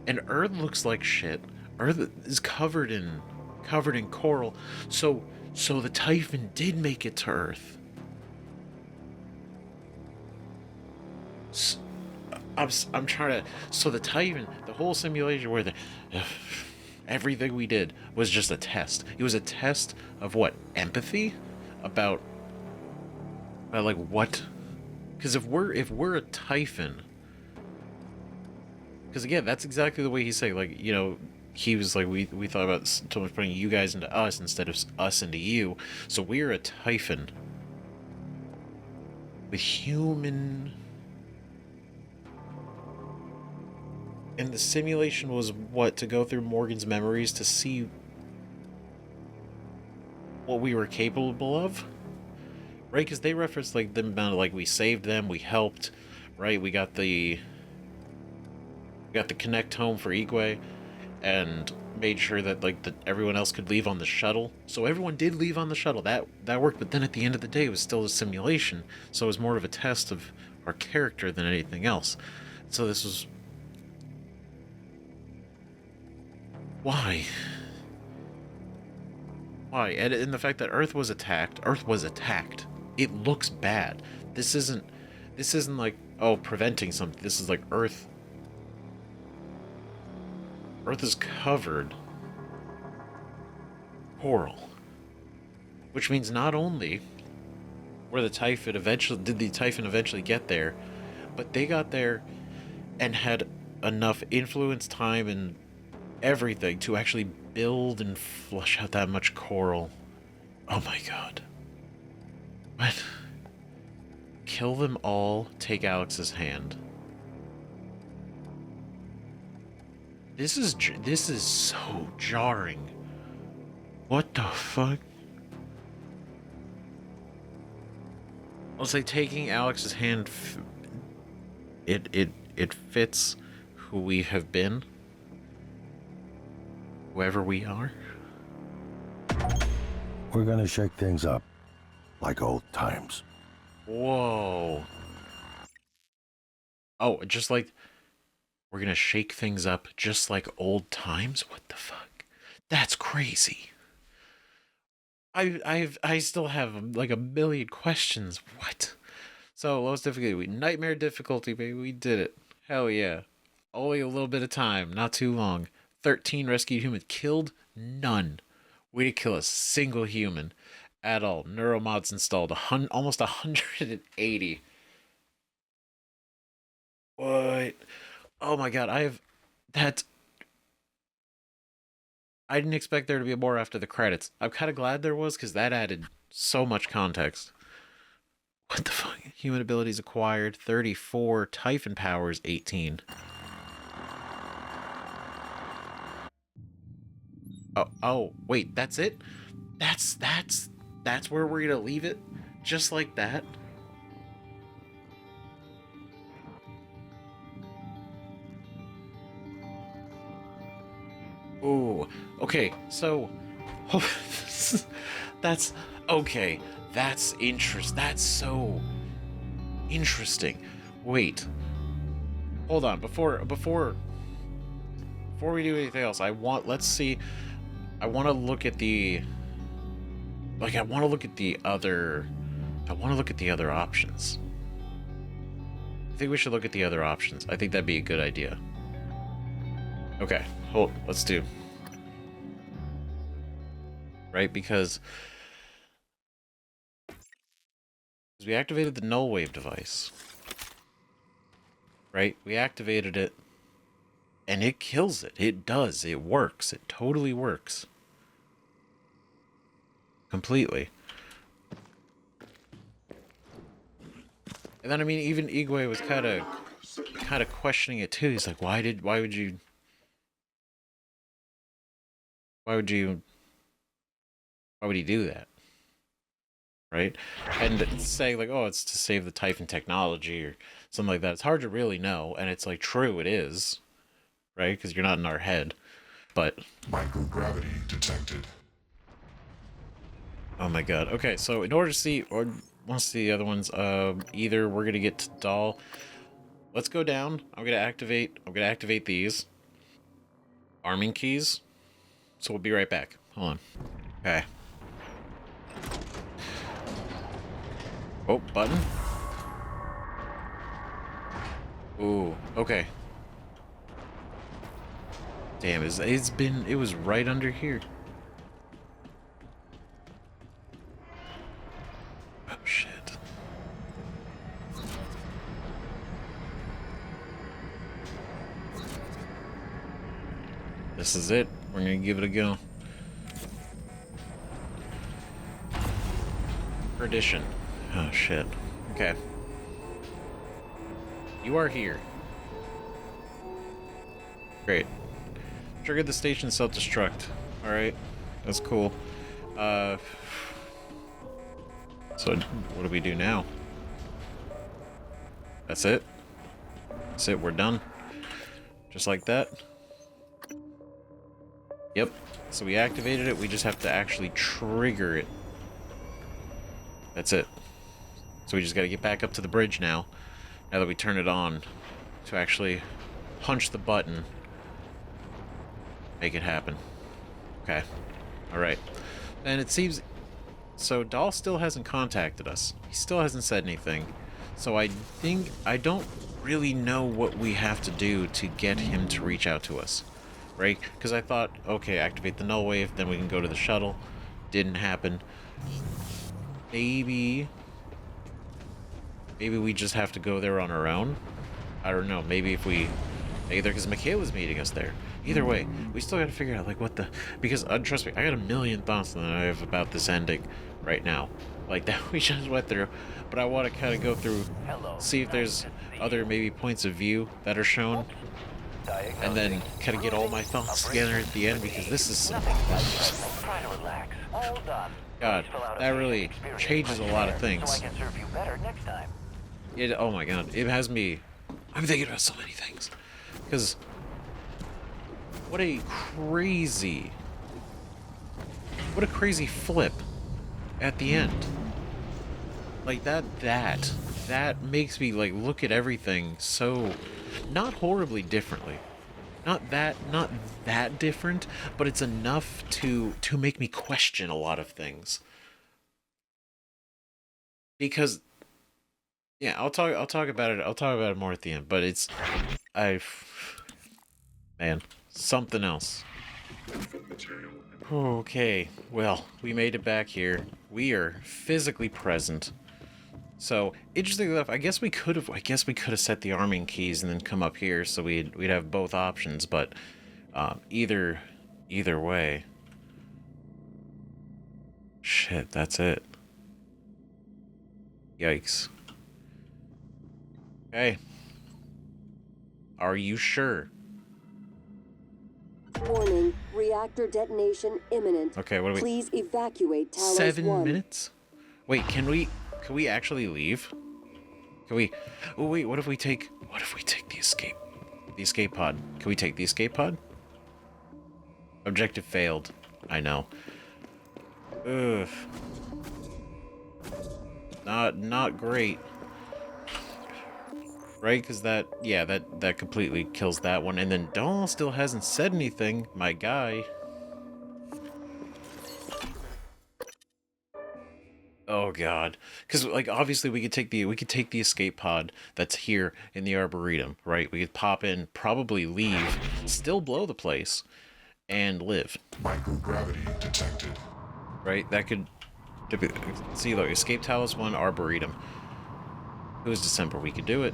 And Earth looks like shit. Earth is covered in coral. So the Typhon did make it to Earth. I'm trying to... So the Typhon, the whole simulation where everything we did was just a test. It was a test of what? Empathy? About like what? Because if we're a Typhon... Because again, that's exactly the way he's saying, like, you know, he was like, we thought about so much putting you guys into us instead of us into you. So we're a Typhon with human... And the simulation was what? To go through Morgan's memories to see what we were capable of? Right? Because they referenced, like, the amount of, like, we saved them, we helped, right? We got the connect home for Igwe and made sure that, like, everyone else could leave on the shuttle. So everyone did leave on the shuttle. That worked, but then at the end of the day, it was still a simulation. So it was more of a test of our character than anything else. So this was... Why? Why? And the fact that Earth was attacked. It looks bad. This isn't like, oh, preventing something. This is like Earth. Earth is covered coral. Which means not only did the Typhon eventually get there, but they got there and had enough influence, time, and everything to actually build and flush out that much coral. Oh my god. What? Kill them all, take Alex's hand. This is so jarring. What the fuck? I'll say taking Alex's hand, it fits who we have been. Whoever we are. We're gonna shake things up, like old times. Whoa. Oh, just like We're gonna shake things up just like old times? What the fuck? That's crazy. I still have like a million questions. What? So lowest difficulty, nightmare difficulty, baby. We did it. Hell yeah. Only a little bit of time, not too long. 13 rescued humans, killed none. We didn't kill a single human at all. Neuromods installed, almost 180. What? Oh my god, that. I didn't expect there to be more after the credits. I'm kind of glad there was, because that added so much context. What the fuck? Human abilities acquired, 34. Typhon powers, 18. Oh, wait, that's it? That's where we're gonna leave it? Just like that? Ooh, okay, so... that's... Okay, that's so... interesting. Wait. Hold on, before we do anything else, let's see... I want to look at the... Like, I want to look at the other options. I think we should look at the other options. I think that'd be a good idea. Okay, let's do. Right, because we activated the Nullwave device. Right? We activated it, and it kills it. It does. It works. It totally works. Completely. And then, I mean, even Igwe was kind of questioning it too. He's like, why would he do that? Right? And say like, oh, it's to save the Typhon technology or something like that. It's hard to really know, and it's like, true, it is, right? Because you're not in our head, but microgravity detected. Oh my god. Okay, so in order to see, or want to see the other ones, either we're gonna get to Doll. Let's go down. I'm gonna activate these arming keys. So we'll be right back. Hold on. Okay. Oh, button. Ooh, okay. Damn, it was right under here. Oh shit. This is it. We're gonna give it a go. Perdition. Oh shit. Okay. You are here. Great. Triggered the station self-destruct. Alright. That's cool. So what do we do now? That's it? That's it, we're done. Just like that. Yep. So we activated it, we just have to actually trigger it. That's it. So we just gotta get back up to the bridge now that we turn it on, to actually punch the button. Make it happen. Okay. Alright. And it seems... So Dahl still hasn't contacted us. He still hasn't said anything. So I don't really know what we have to do to get him to reach out to us. Right? Because I thought, okay, activate the Nullwave, then we can go to the shuttle. Didn't happen. Maybe we just have to go there on our own. I don't know. Maybe because Michaela's meeting us there. Either way, we still gotta figure out, like, what the... Because, trust me, I got a million thoughts that I have about this ending right now. Like, that we just went through. But I want to kind of go through, see if there's other, maybe, points of view that are shown. And then kind of get all my thoughts together at the end, because this is... God, that really changes a lot of things. Oh my god, it has me... I'm thinking about so many things. Because... What a crazy flip at the end. Like, that makes me, like, look at everything so Not horribly differently. Not that different, but it's enough to make me question a lot of things. Because yeah, I'll talk about it. I'll talk about it more at the end, but it's man, something else. Okay, well, we made it back here. We are physically present. So, interesting enough, I guess we could have set the arming keys and then come up here so we'd have both options, but either way. Shit, that's it. Yikes. Okay. Are you sure? Warning, reactor detonation imminent. Okay, what do we... Please evacuate Talos 7 1. minutes? Wait, can we actually leave? Can we... Oh, wait, what if we take the escape pod? Can we take the escape pod? Objective failed. I know. Ugh. Not great. Right, because that completely kills that one. And then Dahl still hasn't said anything, my guy. Oh god, because like obviously we could take the escape pod that's here in the Arboretum, right? We could pop in, probably leave, still blow the place, and live. Microgravity detected. Right? That could see. Look, escape Talos 1 Arboretum. It was December. We could do it.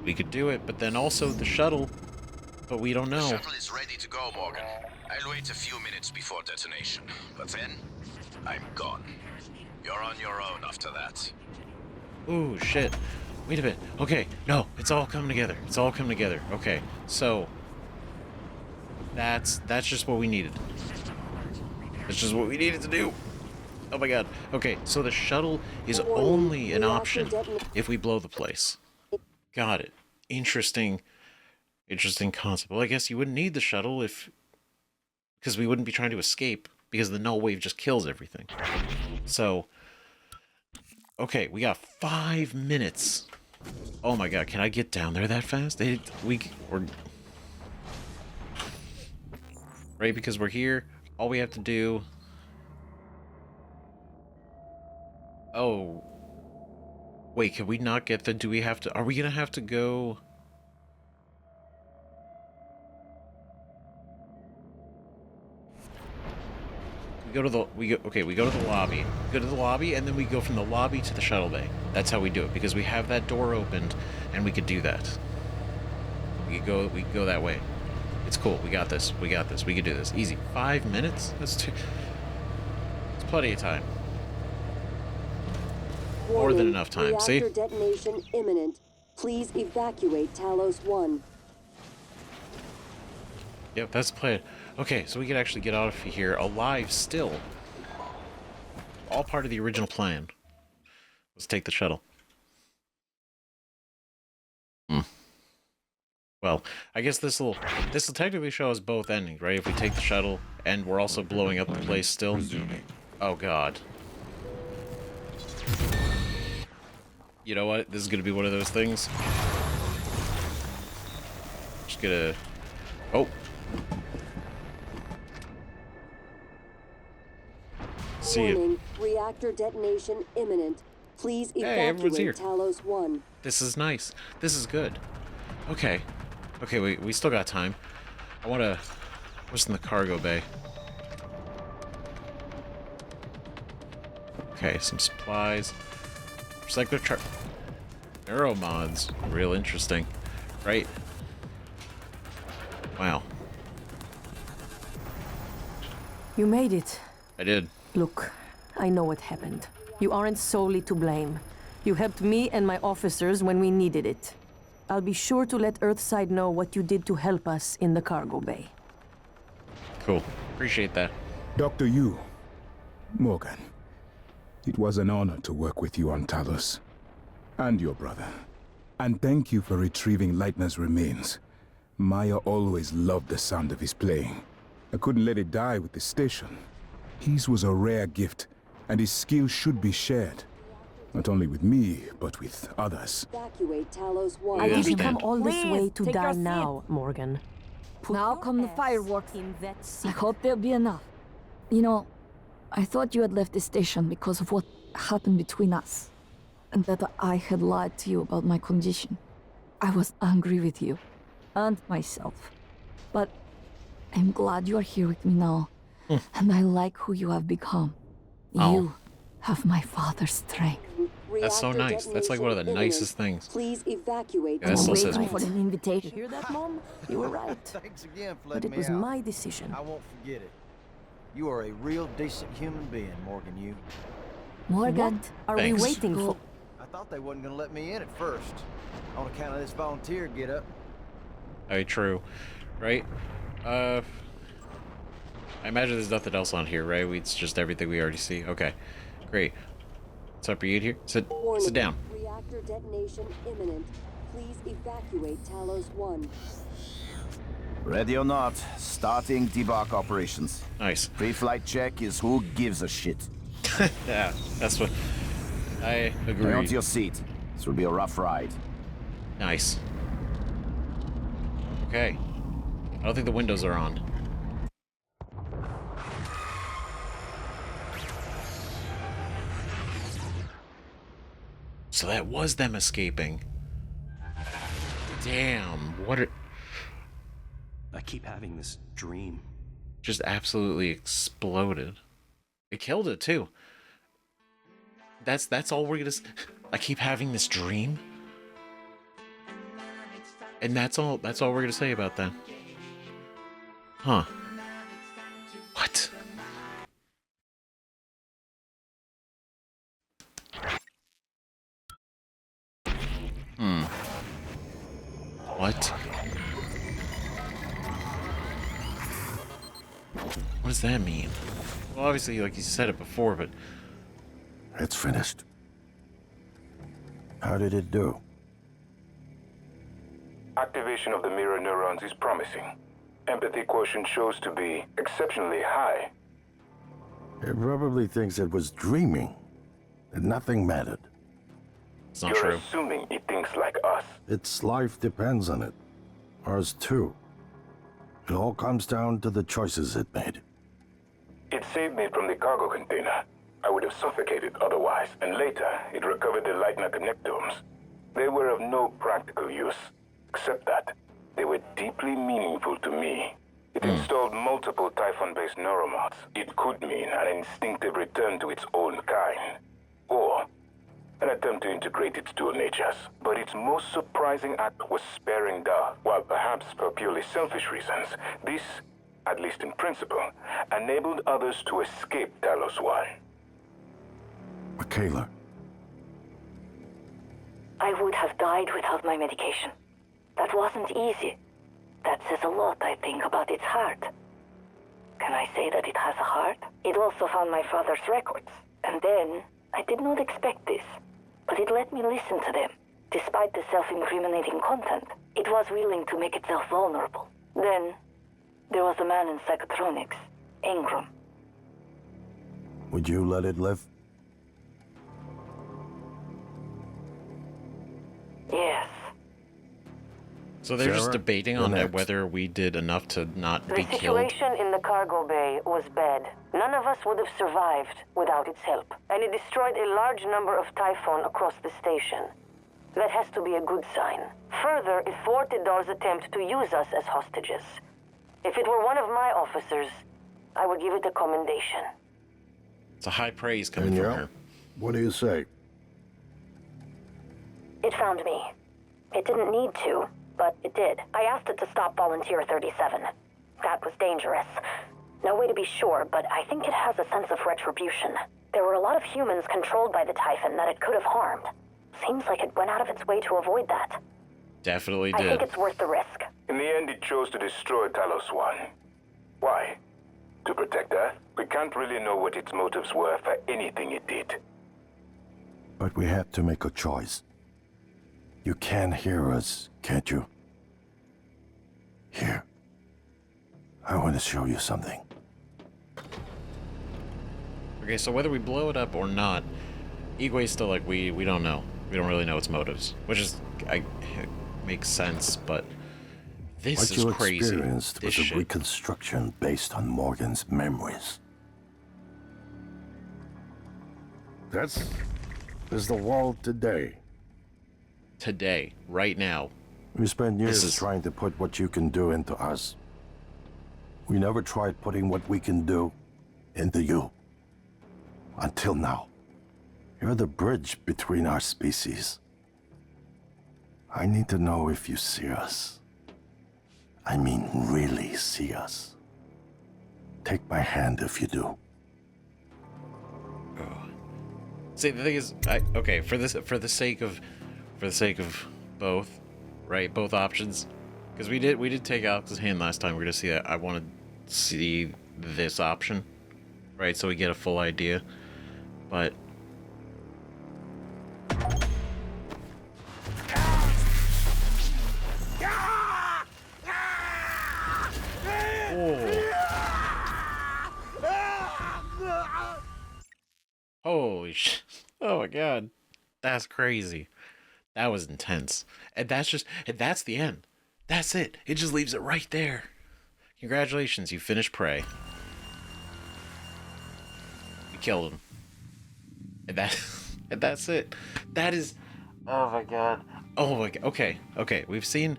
We could do it, but then also the shuttle. But we don't know. The shuttle is ready to go, Morgan. I'll wait a few minutes before detonation, but then I'm gone. You're on your own after that. Ooh, shit. Wait a minute. Okay, no, it's all coming together. It's all coming together. Okay, so that's just what we needed. That's just what we needed to do. Oh my god. Okay, so the shuttle is only an option if we blow the place. Got it. Interesting concept. Well, I guess you wouldn't need the shuttle because we wouldn't be trying to escape because the Nullwave just kills everything. So, okay, we got 5 minutes. Oh my god, can I get down there that fast? We're right, because we're here. All we have to do... Oh. Wait, can we not get the... Do we have to... Are we gonna have to go... We go to the lobby. Go to the lobby, and then we go from the lobby to the shuttle bay. That's how we do it, because we have that door opened, and we could do that. We could go that way. It's cool. We got this. We got this. We could do this. Easy. 5 minutes? It's plenty of time. More than enough time. See? Reactor detonation imminent. Please evacuate Talos 1. Yep, that's the plan. Okay, so we could actually get out of here alive still. All part of the original plan. Let's take the shuttle. Well, I guess this will technically show us both endings, right? If we take the shuttle and we're also blowing up the place still. Oh god. You know what? This is gonna be one of those things. Just gonna... Oh. See Warning, reactor detonation imminent. Please evacuate Talos 1. This is nice. This is good. Okay. Okay, we still got time. I wanna... What's in the cargo bay? Okay, some supplies. Psychotronics. Neuromods. Real interesting. Right? Wow. You made it. I did. Look, I know what happened. You aren't solely to blame. You helped me and my officers when we needed it. I'll be sure to let Earthside know what you did to help us in the cargo bay. Cool. Appreciate that. Dr. Yu, Morgan, it was an honor to work with you on Talos. And your brother. And thank you for retrieving Leitner's remains. Maya always loved the sound of his playing. I couldn't let it die with the station. His was a rare gift, and his skill should be shared. Not only with me, but with others. Evacuate Talos 1. I I didn't understand. come all this Please, way to take your die seat. now, Morgan. Now come the fireworks. In that I seat. hope there'll be enough. You know, I thought you had left the station because of what happened between us. And that I had lied to you about my condition. I was angry with you. And myself. But I'm glad you are here with me now. And I like who you have become. Oh. You have my father's strength. That's so Reactor nice. That's like one of the detonation nicest things. Please evacuate. Yeah, that still says Waiting for more. an invitation. You hear that, Mom? You were right. Thanks again for But letting it me was out. my decision. I won't forget it. You are a real decent human being, Morgan, you. Morgan, What are Thanks. we waiting for? I thought they wasn't gonna let me in at first. On account of this volunteer get up. Very true. Right? I imagine there's nothing else on here, right? It's just everything we already see. Okay. Great. What's up, are you here? Sit down. Reactor detonation imminent. Please evacuate Talos 1. Ready or not, starting debark operations. Nice. Pre-flight check is who gives a shit. Yeah, that's what I agree. Hang on to your seat. This will be a rough ride. Nice. Okay. I don't think the windows are on. So that was them escaping. Damn, what are... I keep having this dream. Just absolutely exploded. It killed it too. That's all we're gonna... I keep having this dream. And that's all we're gonna say about that. Huh. What? What? What does that mean? Well, obviously, like you said it before, but... It's finished. How did it do? Activation of the mirror neurons is promising. Empathy quotient shows to be exceptionally high. It probably thinks it was dreaming, that nothing mattered. It's not You're true. assuming it thinks like us. Its life depends on it. Ours too. It all comes down to the choices it made. It saved me from the cargo container. I would have suffocated otherwise, and later it recovered the Leitner connectomes. They were of no practical use, except that they were deeply meaningful to me. It installed multiple Typhon-based neuromods. It could mean an instinctive return to its own kind, or an attempt to integrate its dual natures. But its most surprising act was sparing Da. While perhaps for purely selfish reasons, this, at least in principle, enabled others to escape Talos 1. Michaela, I would have died without my medication. That wasn't easy. That says a lot, I think, about its heart. Can I say that it has a heart? It also found my father's records. And then, I did not expect this, but it let me listen to them. Despite the self-incriminating content, it was willing to make itself vulnerable. Then, there was a man in Psychotronics, Ingram. would you let it live? Yes. So they're just Sarah, debating you're on next. whether we did enough to not The be killed. situation in the cargo bay was bad. None of us would have survived without its help. And it destroyed a large number of Typhon across the station. That has to be a good sign. Further, it thwarted Dar's attempt to use us as hostages. If it were one of my officers, I would give it a commendation. It's a high praise coming from her. What do you say? It found me. It didn't need to, but it did. I asked it to stop Volunteer 37. That was dangerous. No way to be sure, but I think it has a sense of retribution. There were a lot of humans controlled by the Typhon that it could have harmed. Seems like it went out of its way to avoid that. Definitely I did. think it's worth the risk. In the end, it chose to destroy Talos 1. Why? To protect Earth? We can't really know what its motives were for anything it did. But we had to make a choice. You can hear us, can't you? Here. I want to show you something. Okay, so whether we blow it up or not, Igwe's still like, we don't know. We don't really know its motives, which is, makes sense, but this what is you crazy. experienced This was a shit. reconstruction based on Morgan's memories. This is the world today. Today, right now. We spent years is- trying to put what you can do into us. We never tried putting what we can do into you. Until now. You're the bridge between our species. I need to know if you see us. I mean, really see us. Take my hand if you do. See, the thing is, okay, for the sake of both, right? Both options, because we did take Alex's hand last time. We're gonna see that. I want to see this option, right? So we get a full idea, but. Holy shit. Oh my god. That's crazy. That was intense. And that's the end. That's it. It just leaves it right there. Congratulations, you finished Prey. You killed him. And that's it. That is, oh my god. Oh my god. Okay. We've seen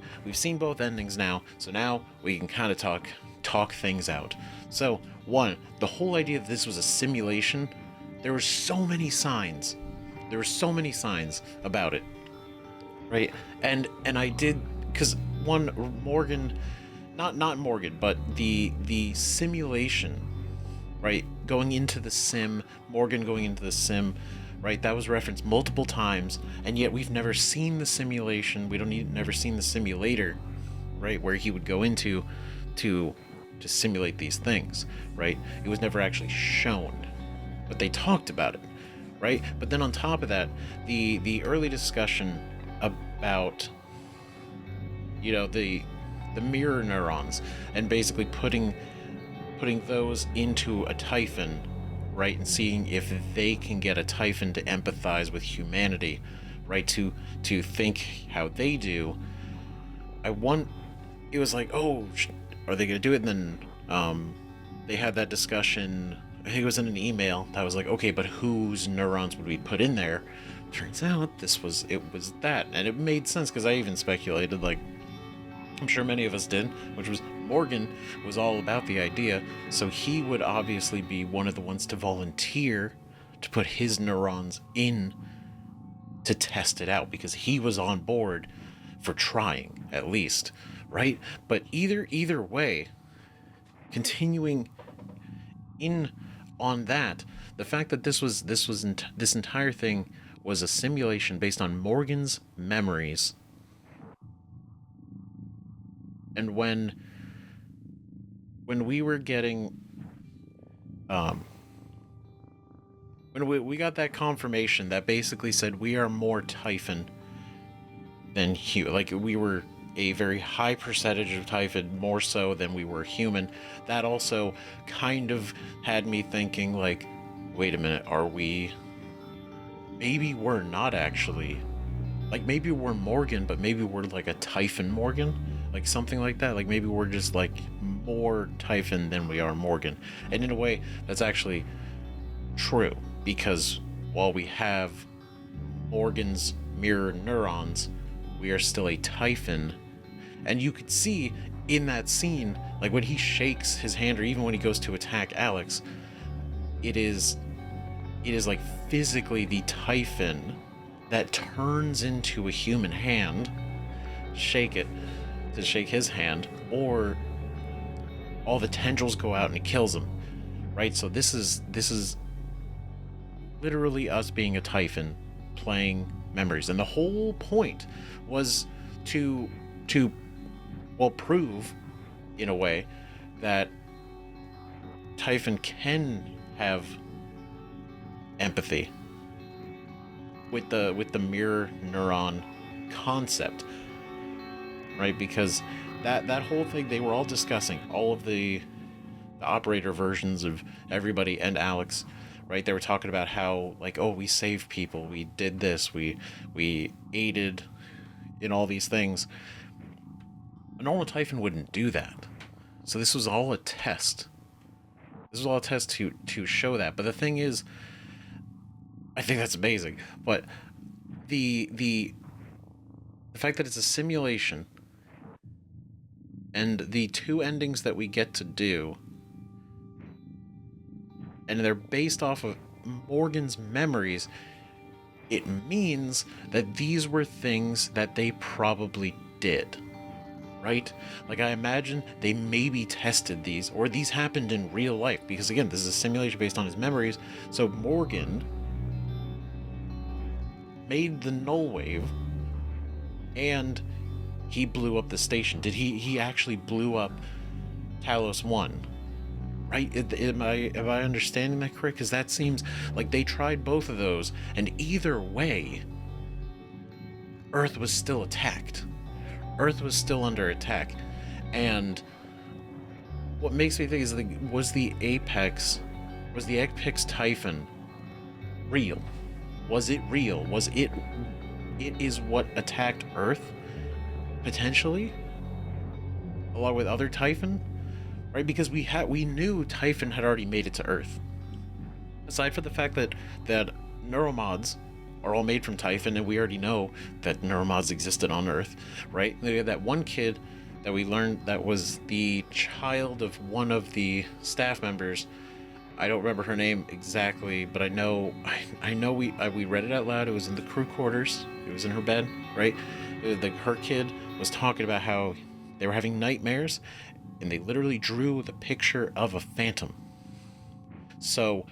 both endings now. So now we can kind of talk things out. So, one, the whole idea that this was a simulation, there were so many signs. There were so many signs about it. Right? And I did, because one, Morgan, not Morgan, but the simulation, right? Going into the sim, Morgan going into the sim, right? That was referenced multiple times, and yet we've never seen the simulation. Never seen the simulator, right? Where he would go into to simulate these things, right? It was never actually shown, but they talked about it, right? But then on top of that, the early discussion about, you know, the mirror neurons, and basically putting those into a Typhon, right, and seeing if they can get a Typhon to empathize with humanity, right, to think how they do. It was like, oh, are they gonna do it? And then they had that discussion. I think it was in an email that was like, okay, but whose neurons would we put in there? Turns out it was that, and it made sense, because I even speculated, like, I'm sure many of us did, which was Morgan was all about the idea, so he would obviously be one of the ones to volunteer to put his neurons in to test it out, because he was on board for trying, at least, right? But either way, continuing in on that, the fact that this entire thing was a simulation based on Morgan's memories. And when we were getting when we got that confirmation that basically said we are more Typhon than human, like we were a very high percentage of Typhon, more so than we were human, that also kind of had me thinking, like, wait a minute, maybe we're not actually, like, maybe we're Morgan, but maybe we're like a Typhon Morgan, like something like that. Like maybe we're just like more Typhon than we are Morgan. And in a way, that's actually true, because while we have Morgan's mirror neurons, we are still a Typhon. And you could see in that scene, like when he shakes his hand, or even when he goes to attack Alex, it is like physically the Typhon that turns into a human hand, to shake his hand, or all the tendrils go out and it kills him, right? So this is literally us being a Typhon playing memories, and the whole point was to prove, in a way, that Typhon can have empathy with the mirror neuron concept, right? Because that whole thing, they were all discussing, all of the operator versions of everybody and Alex, right? They were talking about how, like, oh, we saved people, we did this, we aided in all these things. A normal Typhon wouldn't do that. So this was all a test. This was all a test to show that. But the thing is, I think that's amazing. But the fact that it's a simulation, and the two endings that we get to do, and they're based off of Morgan's memories, it means that these were things that they probably did. Right? Like, I imagine they maybe tested these, or these happened in real life, because again, this is a simulation based on his memories. So Morgan made the Nullwave, and he blew up the station. Did he actually blew up Talos 1? Right? Am I understanding that correct? Because that seems like they tried both of those, and either way, Earth was still attacked. Earth was still under attack. And what makes me think is, was the Apex Typhon real? Was it real? Was it is what attacked Earth? Potentially? Along with other Typhon? Right? Because we knew Typhon had already made it to Earth. Aside from the fact that neuromods are all made from Typhon, and we already know that neuromods existed on Earth, right? We had that one kid that we learned that was the child of one of the staff members. I don't remember her name exactly, but I know we read it out loud. It was in the crew quarters. It was in her bed, right? Her kid was talking about how they were having nightmares, and they literally drew the picture of a phantom. So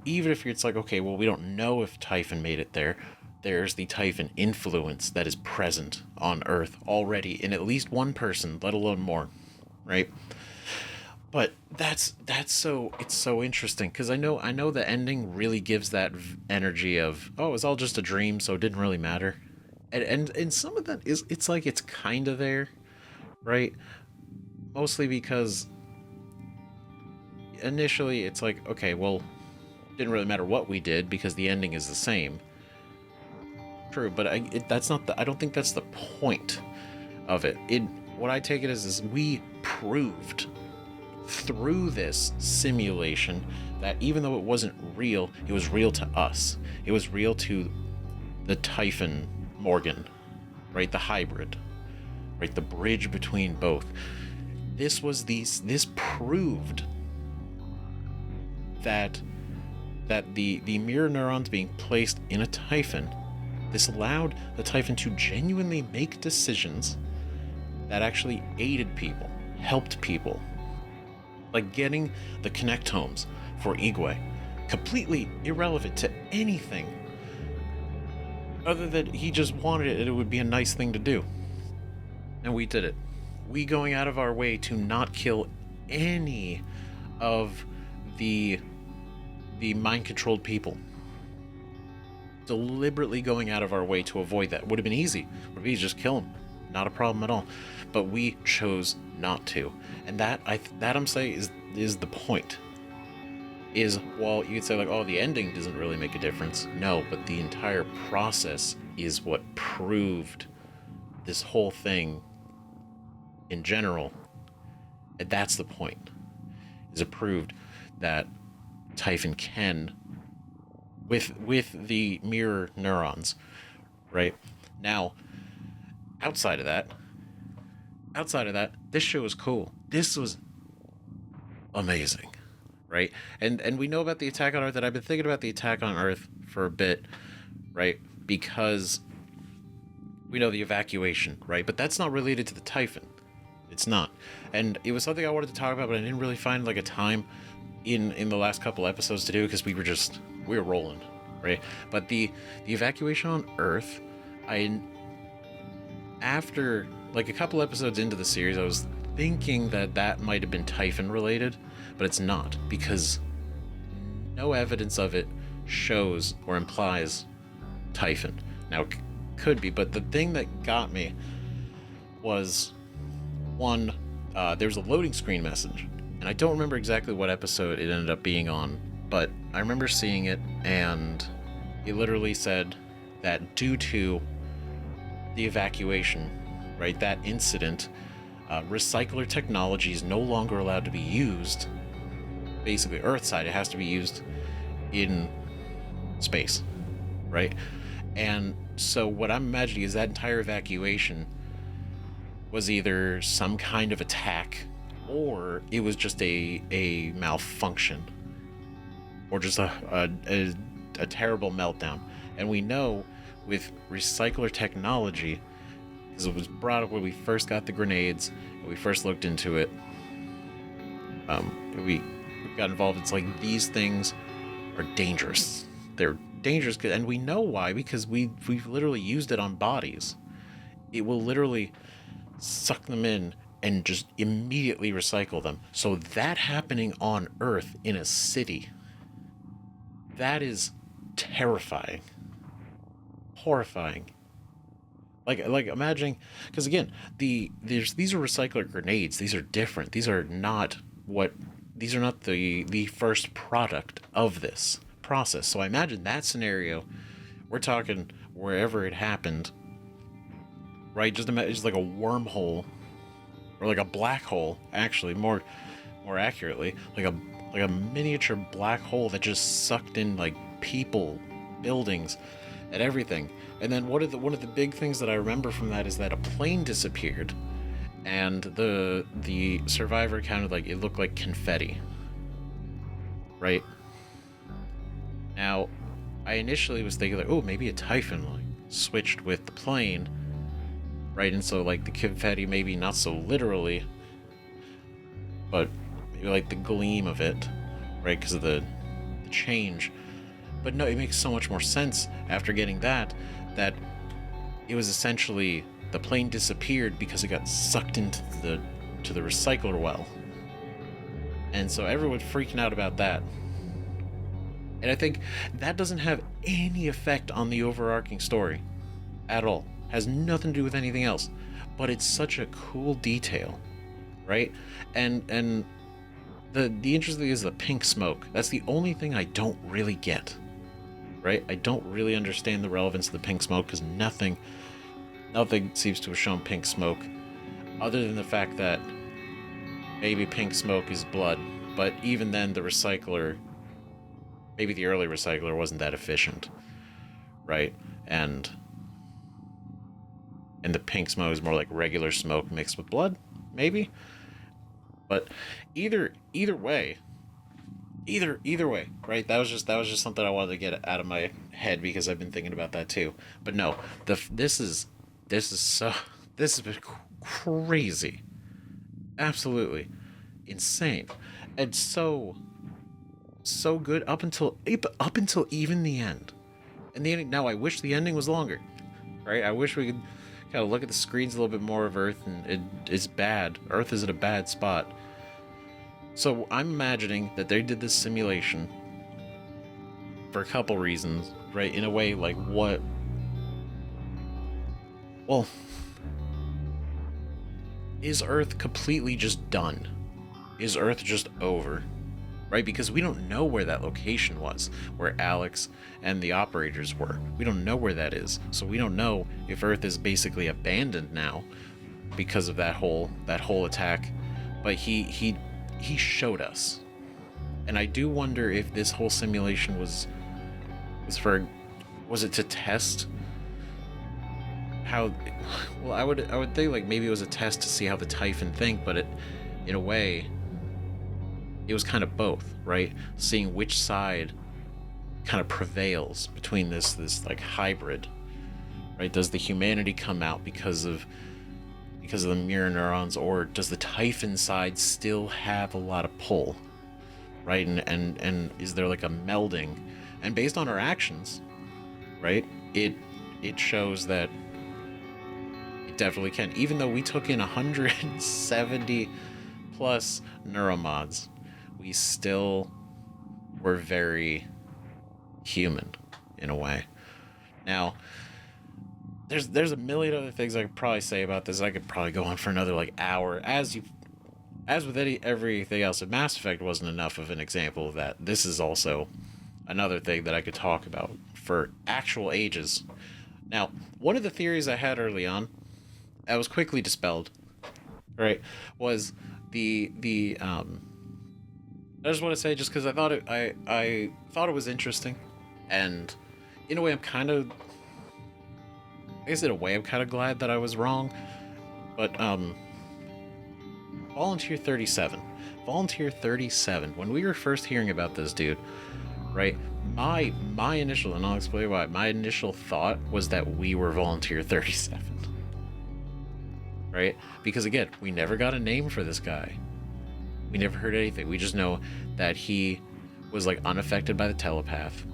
even if it's like, okay, well, we don't know if Typhon made it there, there's the Typhon influence that is present on Earth already in at least one person, let alone more, right? But it's so interesting, because I know the ending really gives that energy of, oh, it was all just a dream, so it didn't really matter, and some of that is, it's like it's kind of there, right? Mostly because initially it's like, okay, well, didn't really matter what we did because the ending is the same. True, but I don't think that's the point of it. What I take it as is we proved through this simulation that even though it wasn't real, it was real to us. It was real to the Typhon Morgan, right? The hybrid, right? The bridge between both. This proved that the mirror neurons being placed in a Typhon, this allowed the Typhon to genuinely make decisions that actually aided people, helped people. Like getting the connectomes for Igwe, completely irrelevant to anything other than he just wanted it and it would be a nice thing to do. And we did it. We going out of our way to not kill any of the mind-controlled people. Deliberately going out of our way to avoid that. Would have been easy. Would have been easy, just kill him. Not a problem at all. But we chose not to. And that I'm saying is the point. Is, well, you could say like, oh, the ending doesn't really make a difference. No, but the entire process is what proved this whole thing in general. And that's the point. Is it proved that Typhon can, with the mirror neurons, right? Now, outside of that, this show was cool. This was amazing, right? And we know about the attack on Earth, and I've been thinking about the attack on Earth for a bit, right? Because we know the evacuation, right? But that's not related to the Typhon. It's not. And it was something I wanted to talk about, but I didn't really find like a time in the last couple episodes to do, because we were rolling, right? But the evacuation on Earth, after like a couple episodes into the series, I was thinking that might have been Typhon related, but it's not, because no evidence of it shows or implies Typhon. Now, it could be, but the thing that got me was, one, there was a loading screen message, and I don't remember exactly what episode it ended up being on, but I remember seeing it, and it literally said that due to the evacuation, right, that incident, recycler technology is no longer allowed to be used. Basically, Earthside, it has to be used in space, right? And so what I'm imagining is that entire evacuation was either some kind of attack, or it was just a malfunction, or just a terrible meltdown. And we know with recycler technology, because it was brought up when we first got the grenades, and we first looked into it, we got involved. It's like, these things are dangerous. They're dangerous, and we know why, because we've literally used it on bodies. It will literally suck them in and just immediately recycle them. So that happening on Earth in a city, that is terrifying, horrifying. Like imagining, because again, these are recycler grenades. These are different. These are not the first product of this process. So I imagine that scenario, we're talking wherever it happened, right? Just imagine it's like a wormhole, or like a black hole, actually, more accurately, like a miniature black hole that just sucked in like people, buildings, and everything. And then one of the big things that I remember from that is that a plane disappeared, and the survivor kind of, like, it looked like confetti, right? Now, I initially was thinking like, oh, maybe a Typhon like switched with the plane, right? And so like the confetti, maybe not so literally, but maybe like the gleam of it, right? Because of the change. But no, it makes so much more sense after getting that it was essentially the plane disappeared because it got sucked into the recycler well. And so everyone's freaking out about that. And I think that doesn't have any effect on the overarching story at all. Has nothing to do with anything else. But it's such a cool detail, right? And the interesting thing is the pink smoke. That's the only thing I don't really get, right? I don't really understand the relevance of the pink smoke, because nothing seems to have shown pink smoke, other than the fact that maybe pink smoke is blood. But even then, the recycler, maybe the early recycler, wasn't that efficient, right? And the pink smoke is more like regular smoke mixed with blood, maybe. But either way, right? That was just something I wanted to get out of my head, because I've been thinking about that too. But no, this has been crazy, absolutely insane, and so good up until even the end. And the ending, now I wish the ending was longer, right? I wish we could kind of look at the screens a little bit more of Earth, and it's bad. Earth is at a bad spot. So I'm imagining that they did this simulation for a couple reasons, right? In a way, like, what? Well, is Earth completely just done? Is Earth just over? Right? Because we don't know where that location was, where Alex and the operators were. We don't know where that is. So we don't know if Earth is basically abandoned now because of that whole attack. But he showed us. And I do wonder if this whole simulation was it to test how, well, I would think like maybe it was a test to see how the Typhon think, but in a way it was kind of both, right? Seeing which side kind of prevails between this like hybrid, right? Does the humanity come out because of the mirror neurons, or does the Typhon side still have a lot of pull, right? And is there like a melding? And based on our actions, right, it shows that it definitely can. Even though we took in 170 plus neuromods, we still were very human in a way. Now, there's a million other things I could probably say about this. I could probably go on for another like hour. As as with everything else, if Mass Effect wasn't enough of an example of that, this is also another thing that I could talk about for actual ages. Now, one of the theories I had early on, that was quickly dispelled, right, was I just want to say, just because I thought I thought it was interesting, and in a way, I guess in a way, I'm kind of glad that I was wrong, but Volunteer 37, when we were first hearing about this dude, right, my initial, and I'll explain why, my initial thought was that we were Volunteer 37, right, because again, we never got a name for this guy. We never heard anything. We just know that he was like unaffected by the telepath,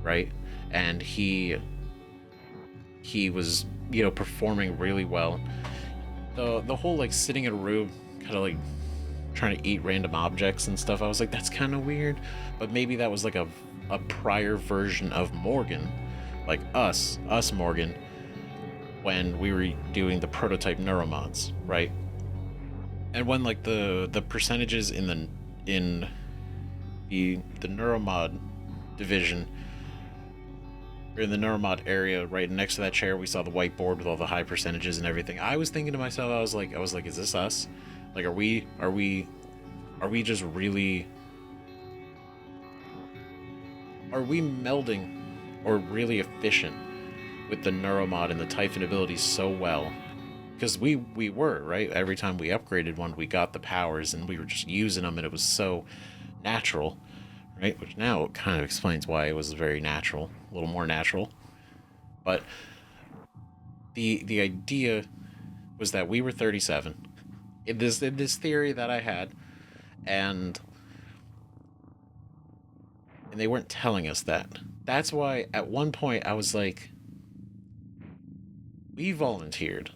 right? And he was, performing really well. The whole like sitting in a room, kind of like trying to eat random objects and stuff. I was like, that's kind of weird. But maybe that was like a prior version of Morgan, like us Morgan, when we were doing the prototype neuromods, right? And when like the percentages in the neuromod division, or in the neuromod area, right next to that chair, we saw the whiteboard with all the high percentages and everything. I was thinking to myself, I was like, is this us? Like, are we just really, are we melding or really efficient with the neuromod and the Typhon abilities so well? Because we were, right? Every time we upgraded one, we got the powers and we were just using them, and it was so natural, right? Which now kind of explains why it was very natural, a little more natural. But the idea was that we were 37 in this theory that I had, and they weren't telling us that. That's why at one point I was like, we volunteered.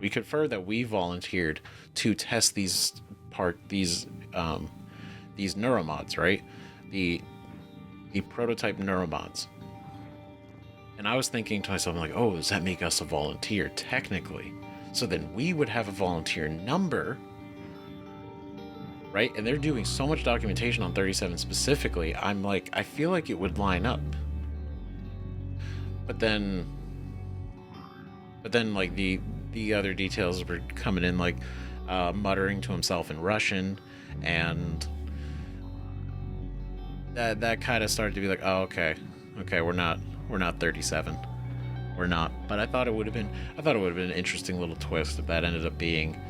We confer that we volunteered to test these neuromods, right? The prototype neuromods. And I was thinking to myself, I'm like, oh, does that make us a volunteer technically? So then we would have a volunteer number, right? And they're doing so much documentation on 37 specifically. I'm like, I feel like it would line up. But then like the other details were coming in, like muttering to himself in Russian, and that kind of started to be like, oh, okay, we're not 37, we're not. But I thought it would have been an interesting little twist if that ended up being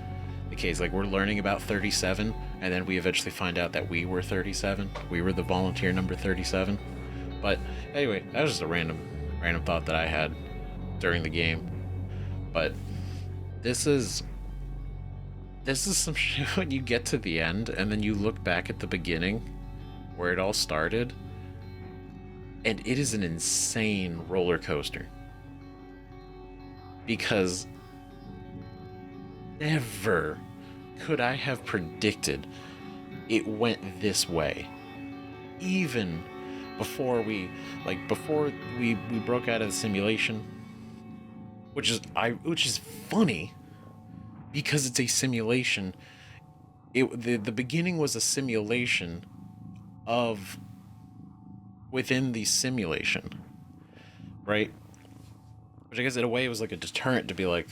the case. Like, we're learning about 37, and then we eventually find out that we were 37. We were the volunteer number 37. But anyway, that was just a random thought that I had during the game. But this is some shit when you get to the end and then you look back at the beginning where it all started, and it is an insane roller coaster. Because never could I have predicted it went this way. Even before we broke out of the simulation, which is funny because it's a simulation. The beginning was a simulation of within the simulation, right? Which I guess in a way it was like a deterrent to be like,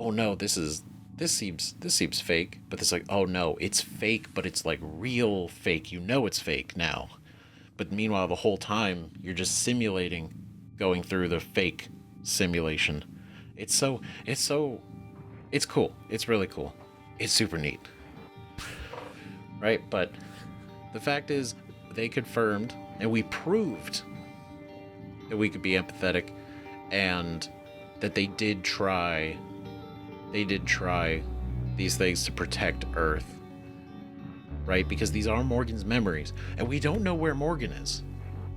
oh no, this seems fake. But it's like, oh no, it's fake, but it's like real fake. You know it's fake now. But meanwhile, the whole time you're just simulating going through the fake simulation. It's cool. It's really cool. It's super neat. Right? But the fact is, they confirmed and we proved that we could be empathetic, and that they did try these things to protect Earth. Right? Because these are Morgan's memories, and we don't know where Morgan is.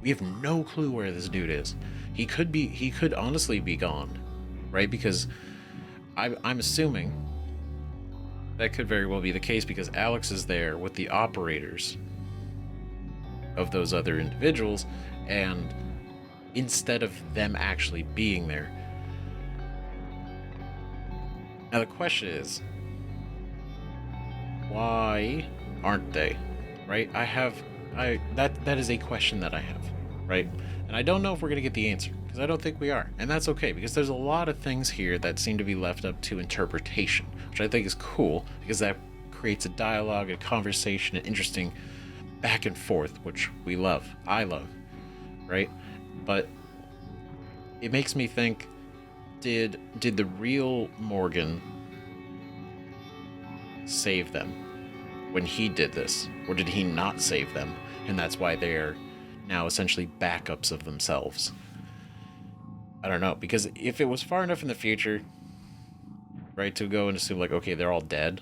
We have no clue where this dude is. He could honestly be gone, right? Because I'm assuming that could very well be the case, because Alex is there with the operators of those other individuals, and instead of them actually being there. Now the question is, why aren't they? Right? That is a question that I have, right? And I don't know if we're gonna get the answer, because I don't think we are. And that's okay, because there's a lot of things here that seem to be left up to interpretation, which I think is cool, because that creates a dialogue, a conversation, an interesting back and forth, which we love. I love, right? But it makes me think, did the real Morgan save them when he did this, or did he not save them, and that's why they're now essentially backups of themselves? I don't know, because if it was far enough in the future, right, to go and assume like, okay, they're all dead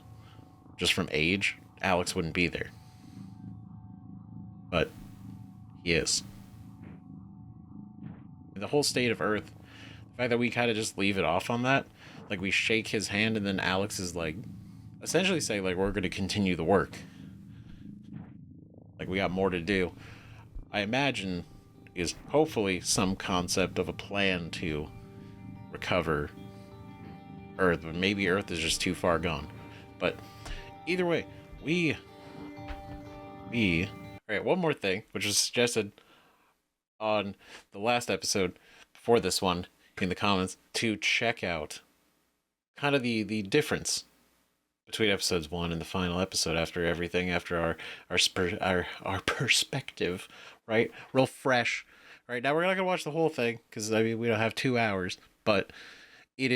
just from age, Alex wouldn't be there, but he is. And the whole state of Earth, the fact that we kind of just leave it off on that, like we shake his hand and then Alex is like, essentially say like, we're going to continue the work, like we got more to do, I imagine is hopefully some concept of a plan to recover Earth, but maybe Earth is just too far gone. But either way, we alright, one more thing, which was suggested on the last episode before this one in the comments, to check out kind of the difference between episodes 1 and the final episode, after everything, after our perspective, right? Real fresh. Right, now we're not gonna watch the whole thing, because I mean we don't have 2 hours, but I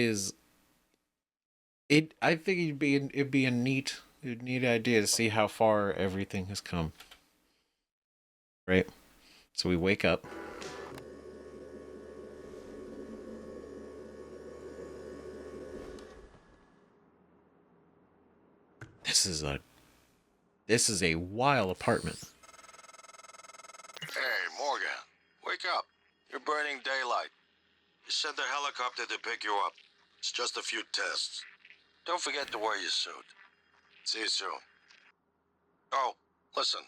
think it'd be a neat idea to see how far everything has come. Right? So we wake up. This is a wild apartment. Hey, Morgan, wake up. You're burning daylight. You sent the helicopter to pick you up. It's just a few tests. Don't forget to wear your suit. See you soon. Oh, listen,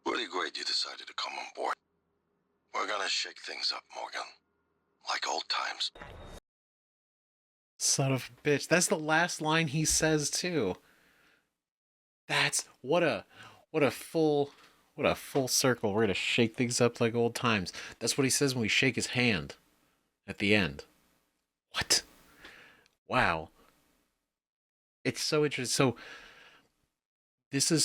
really great you decided to come on board. We're gonna shake things up, Morgan. Like old times. Son of a bitch. That's the last line he says too. That's what a full circle. We're gonna shake things up like old times. That's what he says when we shake his hand at the end. What? Wow. It's so interesting. So this is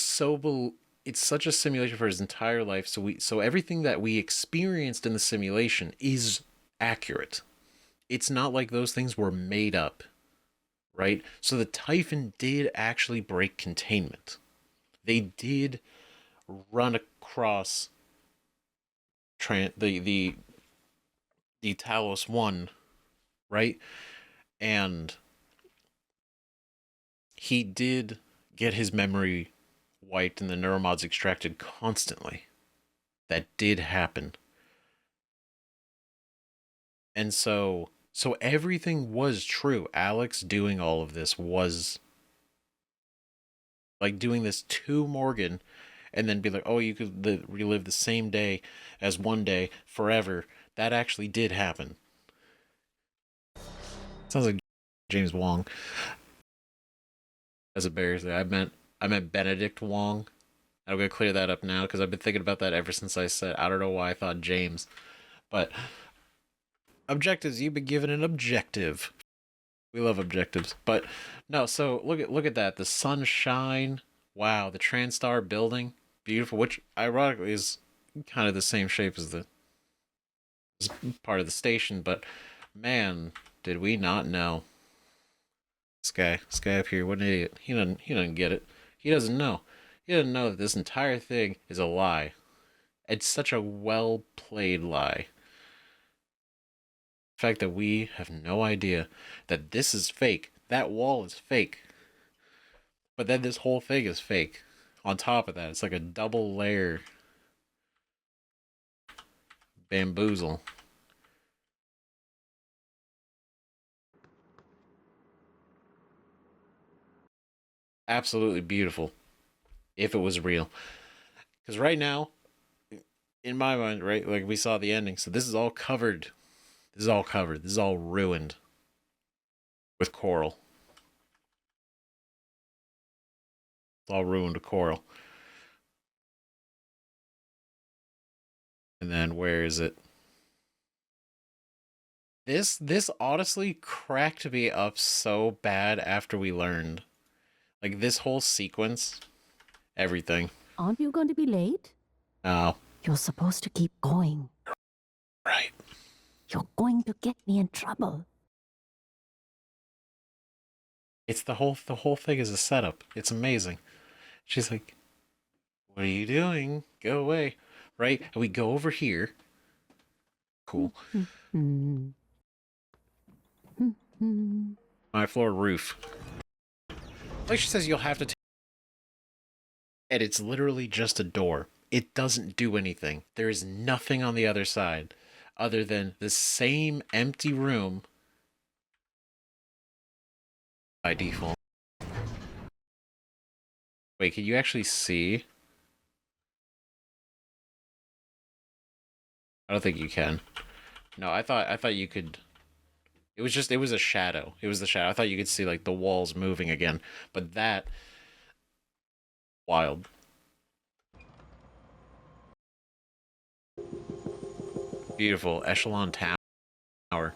it's such a simulation for his entire life. So everything that we experienced in the simulation is accurate. It's not like those things were made up, right? So the Typhon did actually break containment. They did run across the Talos 1, right? And he did get his memory wiped and the neuromods extracted constantly. That did happen. And so everything was true. Alex doing all of this was like doing this to Morgan, and then be like, oh, you could relive the same day as one day forever. That actually did happen. Sounds like James Wong. That's embarrassing. I meant Benedict Wong. I'm gonna clear that up now, because I've been thinking about that ever since I said, I don't know why I thought James. But objectives, you've been given an objective. We love objectives. But no, so look at that. The sunshine. Wow, the TranStar building. Beautiful, which ironically is kind of the same shape as part of the station, but man, did we not know. This guy up here, what an idiot. He doesn't get it. He doesn't know. He doesn't know that this entire thing is a lie. It's such a well played lie. The fact that we have no idea that this is fake. That wall is fake. But then this whole thing is fake. On top of that, it's like a double layer bamboozle. Absolutely beautiful. If it was real. Because right now, in my mind, right, like we saw the ending, so this is all covered. This is all covered. This is all ruined with coral. It's all ruined to coral. And then where is it? This honestly cracked me up so bad after we learned. Like, this whole sequence, everything. Aren't you going to be late? No. You're supposed to keep going. Right. You're going to get me in trouble. It's the whole thing is a setup. It's amazing. She's like, "What are you doing? Go away." Right? And we go over here. Cool. My floor roof. Like she says, you'll have to take. And it's literally just a door. It doesn't do anything. There is nothing on the other side other than the same empty room by default. Wait, can you actually see? I don't think you can. No, I thought you could. It was a shadow. It was the shadow. I thought you could see like the walls moving again, but that wild. Beautiful echelon tower.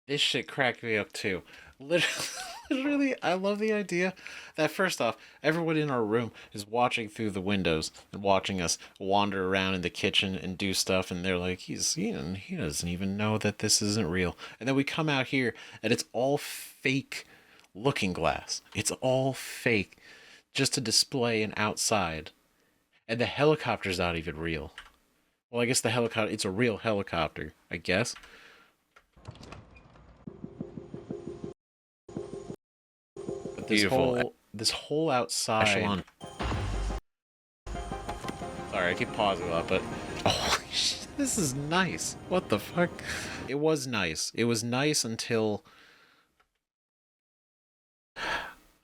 This shit cracked me up too. Literally, I love the idea that first off, everyone in our room is watching through the windows and watching us wander around in the kitchen and do stuff, and they're like, he doesn't even know that this isn't real. And then we come out here, and it's all fake looking glass. It's all fake, just to display an outside. And the helicopter's not even real. Well, I guess the helicopter, it's a real helicopter, I guess. But this whole outside echelon. Sorry, I keep pausing a lot, but oh, this is nice. What the fuck? It was nice. It was nice until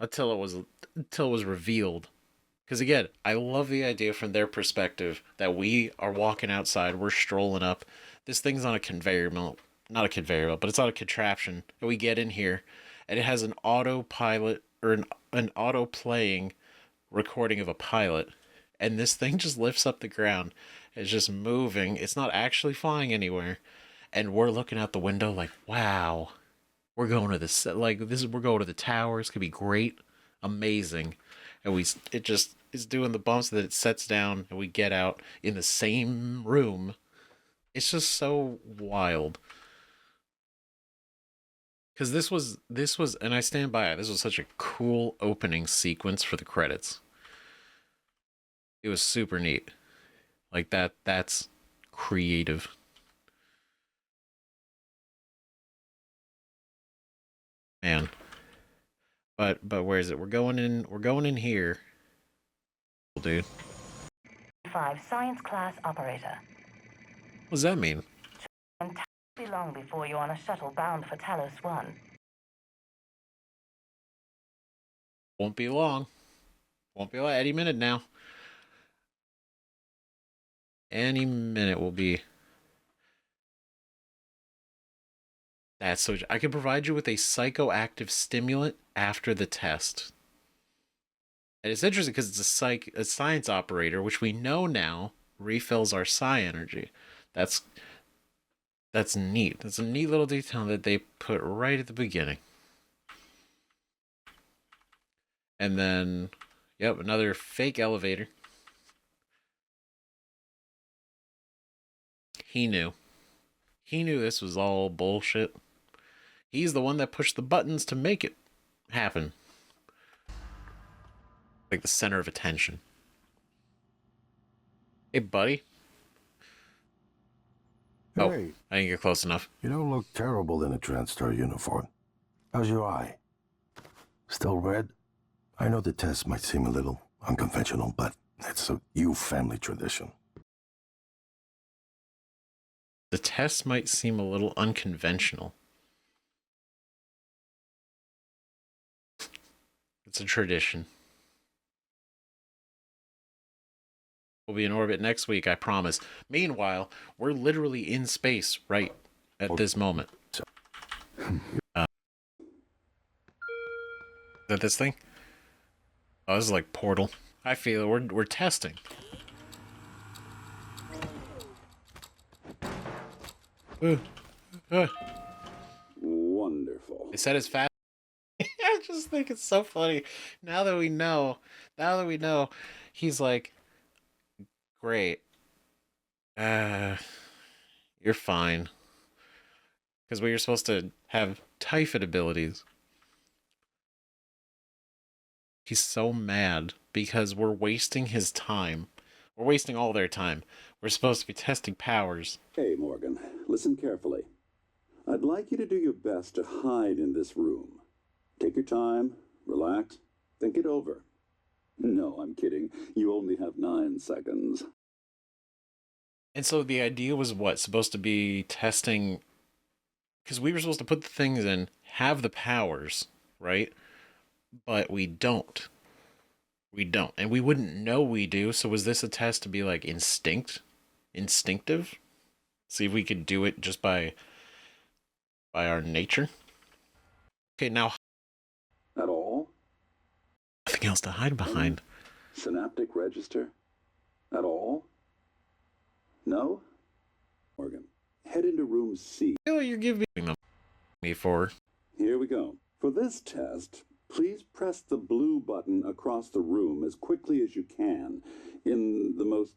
it was revealed. Because again, I love the idea from their perspective that we are walking outside, we're strolling up. This thing's on a conveyor belt, not a conveyor belt, but it's on a contraption. And we get in here, and it has an autopilot or an auto playing recording of a pilot. And this thing just lifts up the ground. It's just moving. It's not actually flying anywhere. And we're looking out the window like, wow, we're going to we're going to the tower. It's gonna be great, amazing. And it just is doing the bumps that it sets down, and we get out in the same room. It's just so wild. Because this was, and I stand by it, this was such a cool opening sequence for the credits. It was super neat. Like that's creative. Man. But where is it? We're going in here. Dude. 5 science class operator. What does that mean? And be long before you're on a shuttle bound for Talos 1. Won't be long. Won't be long. Any minute now. Any minute will be. That's so. I can provide you with a psychoactive stimulant after the test. And it's interesting because it's a science operator, which we know now refills our psi energy. That's neat. That's a neat little detail that they put right at the beginning. And then, yep, another fake elevator. He knew. He knew this was all bullshit. He's the one that pushed the buttons to make it happen. Like the center of attention. Hey, buddy. Hey. Oh, I didn't get close enough. You don't look terrible in a TranStar uniform. How's your eye? Still red? I know the test might seem a little unconventional, but it's a you family tradition. The test might seem a little unconventional. It's a tradition. We'll be in orbit next week, I promise. Meanwhile, we're literally in space right at this moment. Is that this thing? Oh, this is like Portal. I feel it. We're testing. Wonderful. They said it's fast. I just think it's so funny. Now that we know, he's like, great. You're fine. Because we were supposed to have Typhid abilities. He's so mad because we're wasting his time. We're wasting all their time. We're supposed to be testing powers. Hey, Morgan, listen carefully. I'd like you to do your best to hide in this room. Take your time, relax, think it over. No, I'm kidding. You only have 9 seconds. And so the idea was what? Supposed to be testing... Because we were supposed to put the things in, have the powers, right? But we don't. We don't. And we wouldn't know we do, so was this a test to be like instinctive? See if we could do it just by our nature? Okay, now... At all? Nothing else to hide behind. Synaptic register? At all? No? Morgan, head into room C. Oh, you're giving them me for. Here we go. For this test, please press the blue button across the room as quickly as you can in the most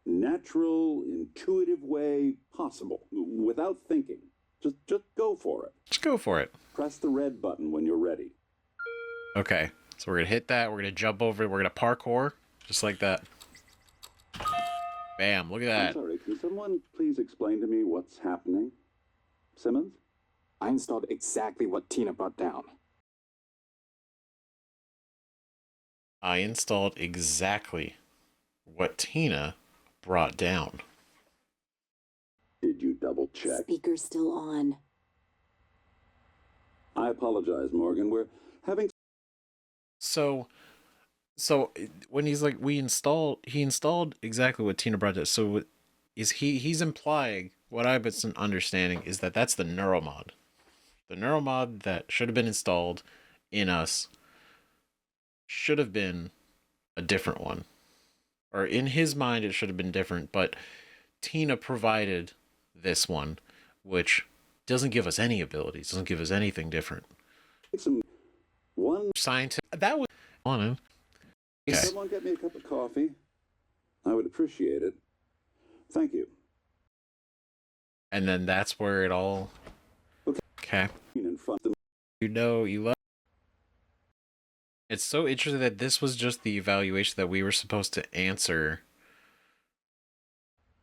natural, intuitive way possible, without thinking. Just go for it. Just go for it. Press the red button when you're ready. Okay, so we're gonna hit that, we're gonna jump over it, we're gonna parkour, just like that. Bam, look at that. I'm sorry, can someone please explain to me what's happening? Simmons? I installed exactly what Tina brought down. I installed exactly what Tina brought down. Did you double check? Speaker's still on. I apologize, Morgan. We're having... So when he's like, he installed exactly what Tina brought down. So he's implying, what I've been understanding is that that's the neuromod. The neuromod that should have been installed in us should have been a different one. Or in his mind, it should have been different, but Tina provided this one, which doesn't give us any abilities, doesn't give us anything different. One scientist that was on him. Okay. Someone get me a cup of coffee. I would appreciate it. Thank you. And then that's where it all. Okay. You know, you love. It's so interesting that this was just the evaluation that we were supposed to answer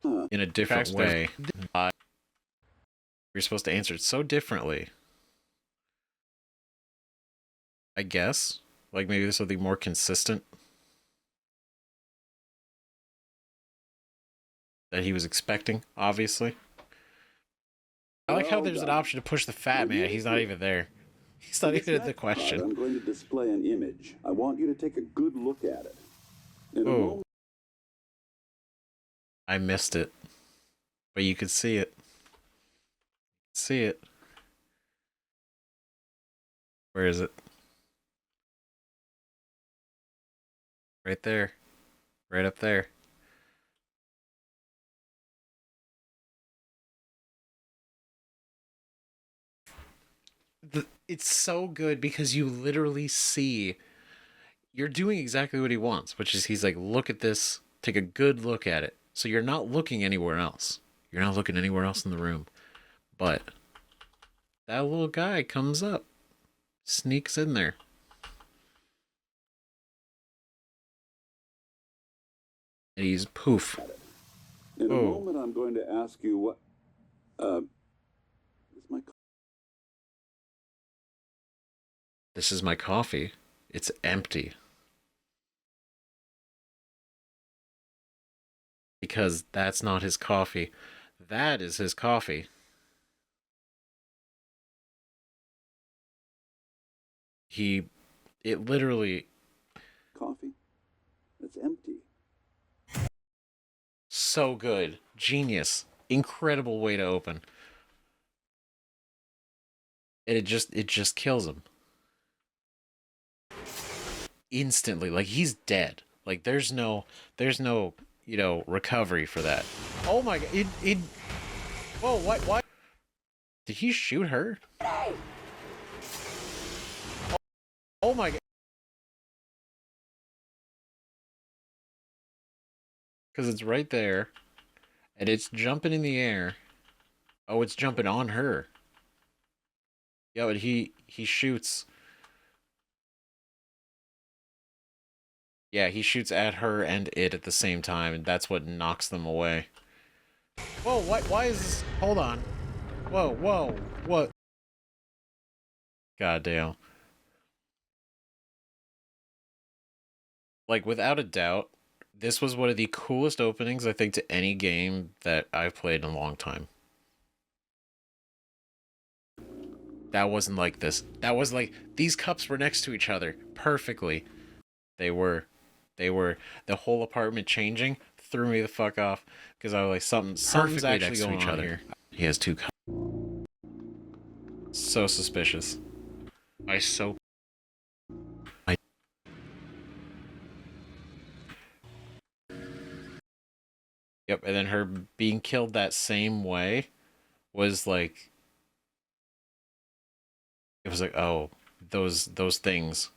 in a different way. You're supposed to answer it so differently. I guess. Like maybe this will be more consistent. That he was expecting, obviously. I like how there's an option to push the fat man. He's not even there. He's not even in the question. I'm going to display an image. I want you to take a good look at it. Oh. I missed it. But you could see it. See it. Where is it? Right there. Right up there. It's so good because you literally see you're doing exactly what he wants, which is he's like, look at this, take a good look at it. So you're not looking anywhere else. You're not looking anywhere else in the room. But that little guy comes up, sneaks in there. And he's poof. In a moment, I'm going to ask you what. This is my coffee. It's empty. Because that's not his coffee. That is his coffee. It literally... Coffee? It's empty. So good. Genius. Incredible way to open. And it just kills him. instantly. Like, he's dead. Like, there's no, you know, recovery for that. Oh my god, whoa, why? Did he shoot her? Oh my god. Because it's right there, and it's jumping in the air. Oh, it's jumping on her. Yeah, but he shoots. Yeah, he shoots at her and it at the same time, and that's what knocks them away. Whoa, why is this? Hold on. Whoa, what? Goddamn. Like, without a doubt, this was one of the coolest openings, I think, to any game that I've played in a long time. That wasn't like this. That was like, these cups were next to each other perfectly. They were. The whole apartment changing threw me the fuck off, because I was like, something's actually going on here. He has two cups. So suspicious. Yep, and then her being killed that same way was like, it was like, oh, those things.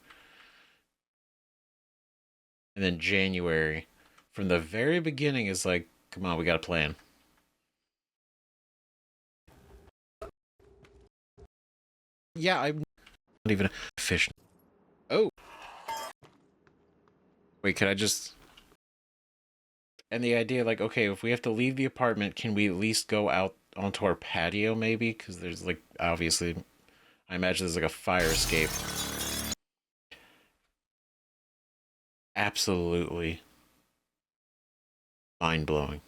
And then January, from the very beginning, is like, come on, we got a plan. Yeah, I'm not even a fish. Oh. Wait, can I just... And the idea, like, okay, if we have to leave the apartment, can we at least go out onto our patio, maybe? Because there's, like, obviously, I imagine there's, like, a fire escape. Absolutely mind-blowing.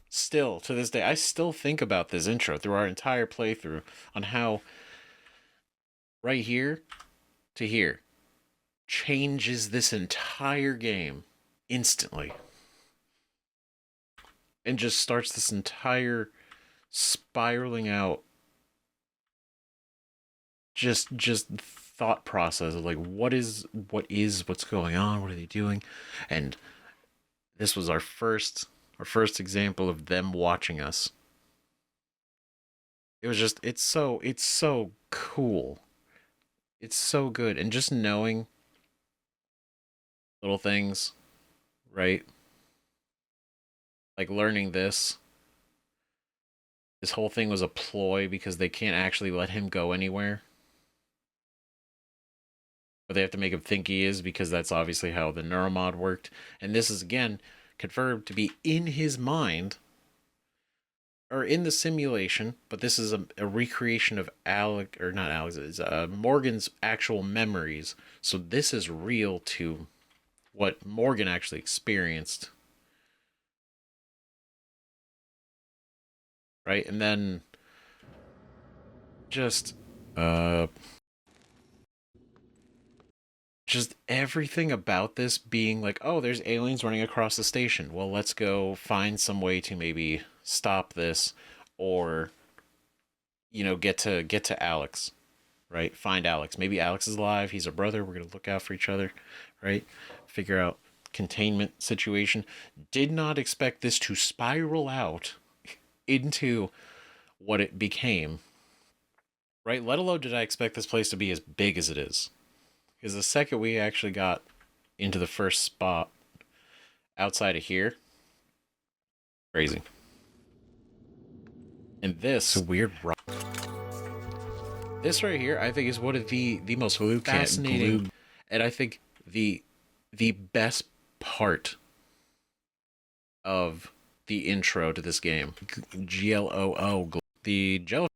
Still, to this day, I still think about this intro through our entire playthrough on how right here to here changes this entire game instantly. And just starts this entire spiraling out just thought process of like, what's going on, what are they doing? And this was our first example of them watching us. It was just, it's so cool. It's so good. And just knowing little things, right? Like learning this whole thing was a ploy because they can't actually let him go anywhere. But they have to make him think he is, because that's obviously how the neuromod worked. And this is, again, confirmed to be in his mind, or in the simulation, but this is a recreation of Morgan's actual memories. So this is real to what Morgan actually experienced. Right? And then just everything about this being like, oh, there's aliens running across the station. Well, let's go find some way to maybe stop this, or, you know, get to Alex, right? Find Alex. Maybe Alex is alive. He's a brother. We're going to look out for each other, right? Figure out containment situation. Did not expect this to spiral out into what it became, right? Let alone did I expect this place to be as big as it is. Because the second we actually got into the first spot outside of here, crazy. And this weird rock. This right here, I think, is one of the most fascinating, and I think the best part of the intro to this game. GLOO, the jello.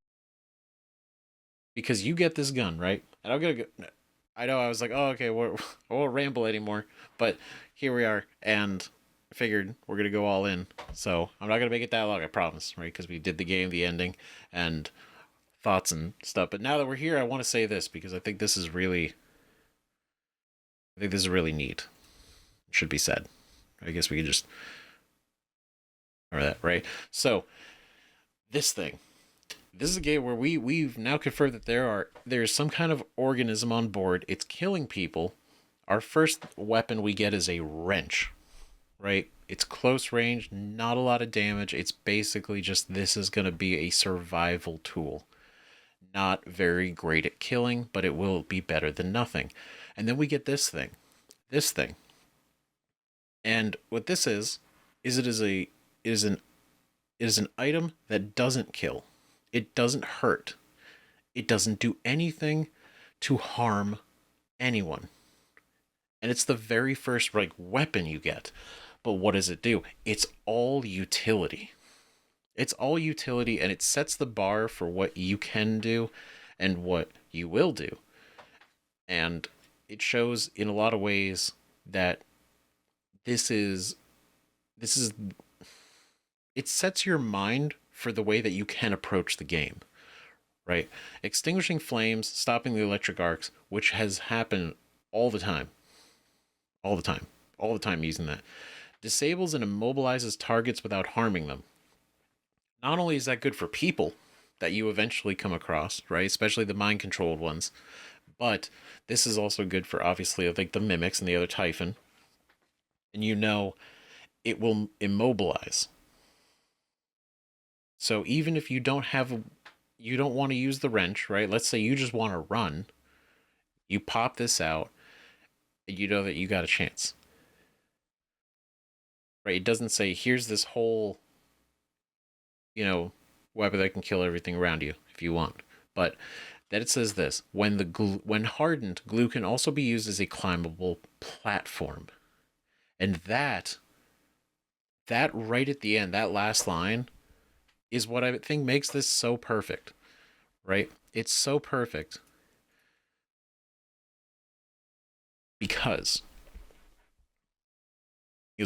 Because you get this gun, right? And I'm gonna go. I know I was like, oh, okay, I won't ramble anymore, but here we are, and I figured we're gonna go all in. So I'm not gonna make it that long, I promise, right? Because we did the game, the ending, and thoughts and stuff. But now that we're here, I want to say this because I think this is really neat. It should be said. I guess we could just remember that, right? So this is a game where we've now confirmed that there's some kind of organism on board. It's killing people. Our first weapon we get is a wrench, right? It's close range, not a lot of damage. It's basically just this is going to be a survival tool. Not very great at killing, but it will be better than nothing. And then we get this thing. This thing. And what this is it is an item that doesn't kill. It doesn't hurt. It doesn't do anything to harm anyone. And it's the very first weapon you get. But what does it do? It's all utility. It's all utility, and it sets the bar for what you can do and what you will do. And it shows in a lot of ways that it sets your mind for the way that you can approach the game, right? Extinguishing flames, stopping the electric arcs, which has happened all the time using that. Disables and immobilizes targets without harming them. Not only is that good for people that you eventually come across, right? Especially the mind-controlled ones, but this is also good for, obviously, the mimics and the other Typhon. And it will immobilize. So even if you don't want to use the wrench, right? Let's say you just want to run. You pop this out, and you know that you got a chance. Right? It doesn't say, here's this whole weapon that can kill everything around you if you want. But that it says this: when hardened, glue can also be used as a climbable platform. And that right at the end, that last line, is what I think makes this so perfect. Right? It's so perfect because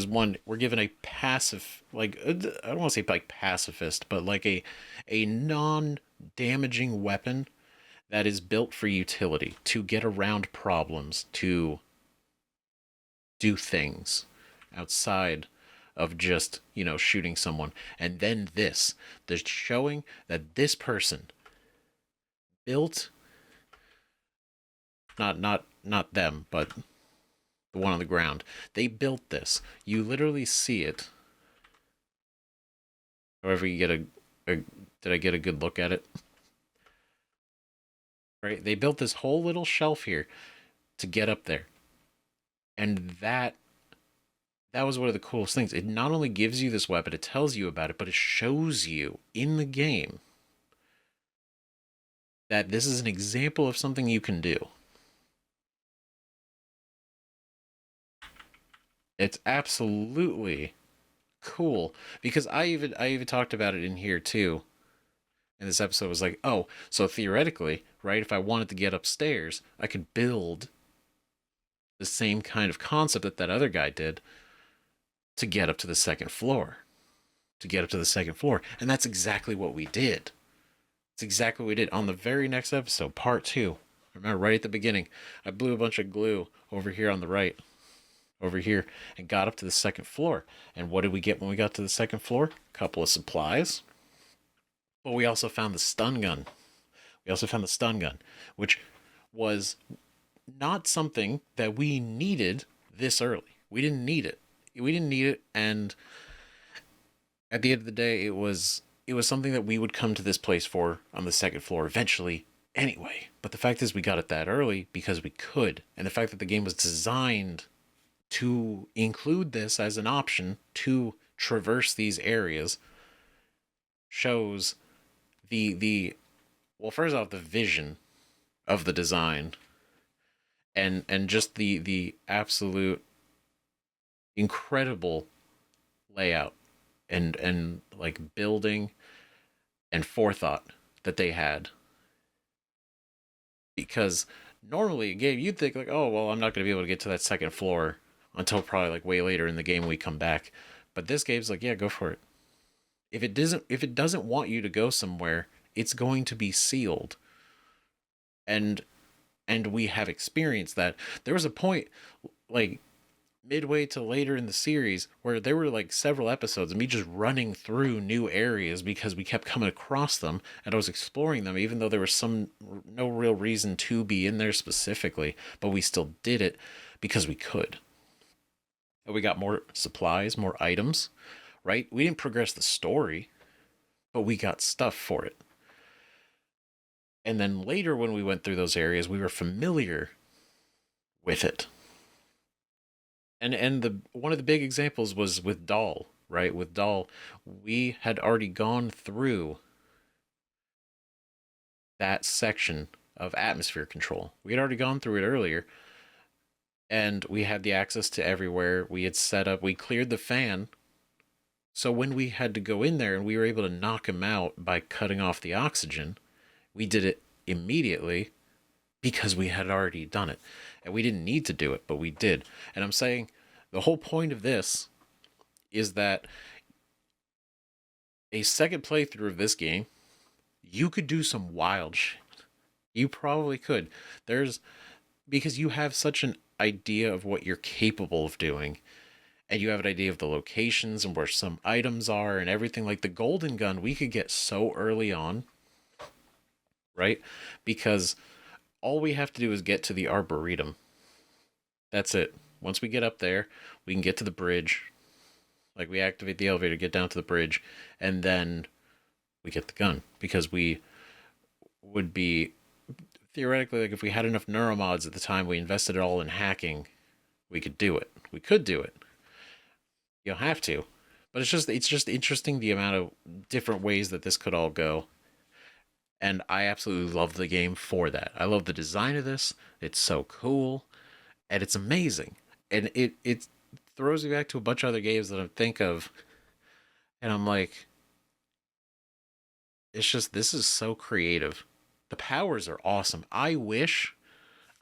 one, we're given a passive, I don't want to say pacifist, but a non-damaging weapon that is built for utility, to get around problems, to do things outside of just, shooting someone. And then the showing that this person built, not them, but the one on the ground. They built this. You literally see it. However, you get did I get a good look at it? Right? They built this whole little shelf here to get up there. And that was one of the coolest things. It not only gives you this weapon, it tells you about it, but it shows you in the game that this is an example of something you can do. It's absolutely cool, because I even talked about it in here too. And this episode was like, oh, so theoretically, right, if I wanted to get upstairs, I could build the same kind of concept that other guy did to get up to the second floor. And that's exactly what we did. It's exactly what we did on the very next episode, part 2. Remember, right at the beginning, I blew a bunch of glue over here on the right. Over here, and got up to the second floor. And what did we get when we got to the second floor? A couple of supplies. But we also found the stun gun. Which was not something that we needed this early. We didn't need it. And at the end of the day, it was something that we would come to this place for on the second floor eventually anyway. But the fact is, we got it that early because we could. And the fact that the game was designed to include this as an option to traverse these areas shows well, first off, the vision of the design and just the absolute incredible layout and building and forethought that they had. Because normally a game, you'd think oh, well, I'm not going to be able to get to that second floor until probably way later in the game when we come back. But this game's yeah, go for it. If it doesn't want you to go somewhere, it's going to be sealed. And we have experienced that. There was a point midway to later in the series where there were several episodes of me just running through new areas because we kept coming across them and I was exploring them, even though there was no real reason to be in there specifically, but we still did it because we could. And we got more supplies, more items, right? We didn't progress the story, but we got stuff for it. And then later when we went through those areas, we were familiar with it. And the one of the big examples was with Dahl, right? With Dahl, we had already gone through that section of atmosphere control. We had already gone through it earlier, and we had the access to everywhere. We had set up, we cleared the fan. So when we had to go in there and we were able to knock him out by cutting off the oxygen, we did it immediately because we had already done it. And we didn't need to do it, but we did. And I'm saying the whole point of this is that a second playthrough of this game, you could do some wild shit. You probably could. Because you have such an idea of what you're capable of doing, and you have an idea of the locations and where some items are and everything. Like the golden gun, we could get so early on, right? Because all we have to do is get to the Arboretum. That's it. Once we get up there, we can get to the bridge. Like we activate the elevator, get down to the bridge, and then we get the gun. Because we would be, theoretically, like if we had enough neuromods at the time, we invested it all in hacking, we could do it. We could do it. You don't have to. But it's just interesting the amount of different ways that this could all go. And I absolutely love the game for that. I love the design of this. It's so cool. And it's amazing. And it throws me back to a bunch of other games that I think of. And I'm like, it's just, this is so creative. The powers are awesome. I wish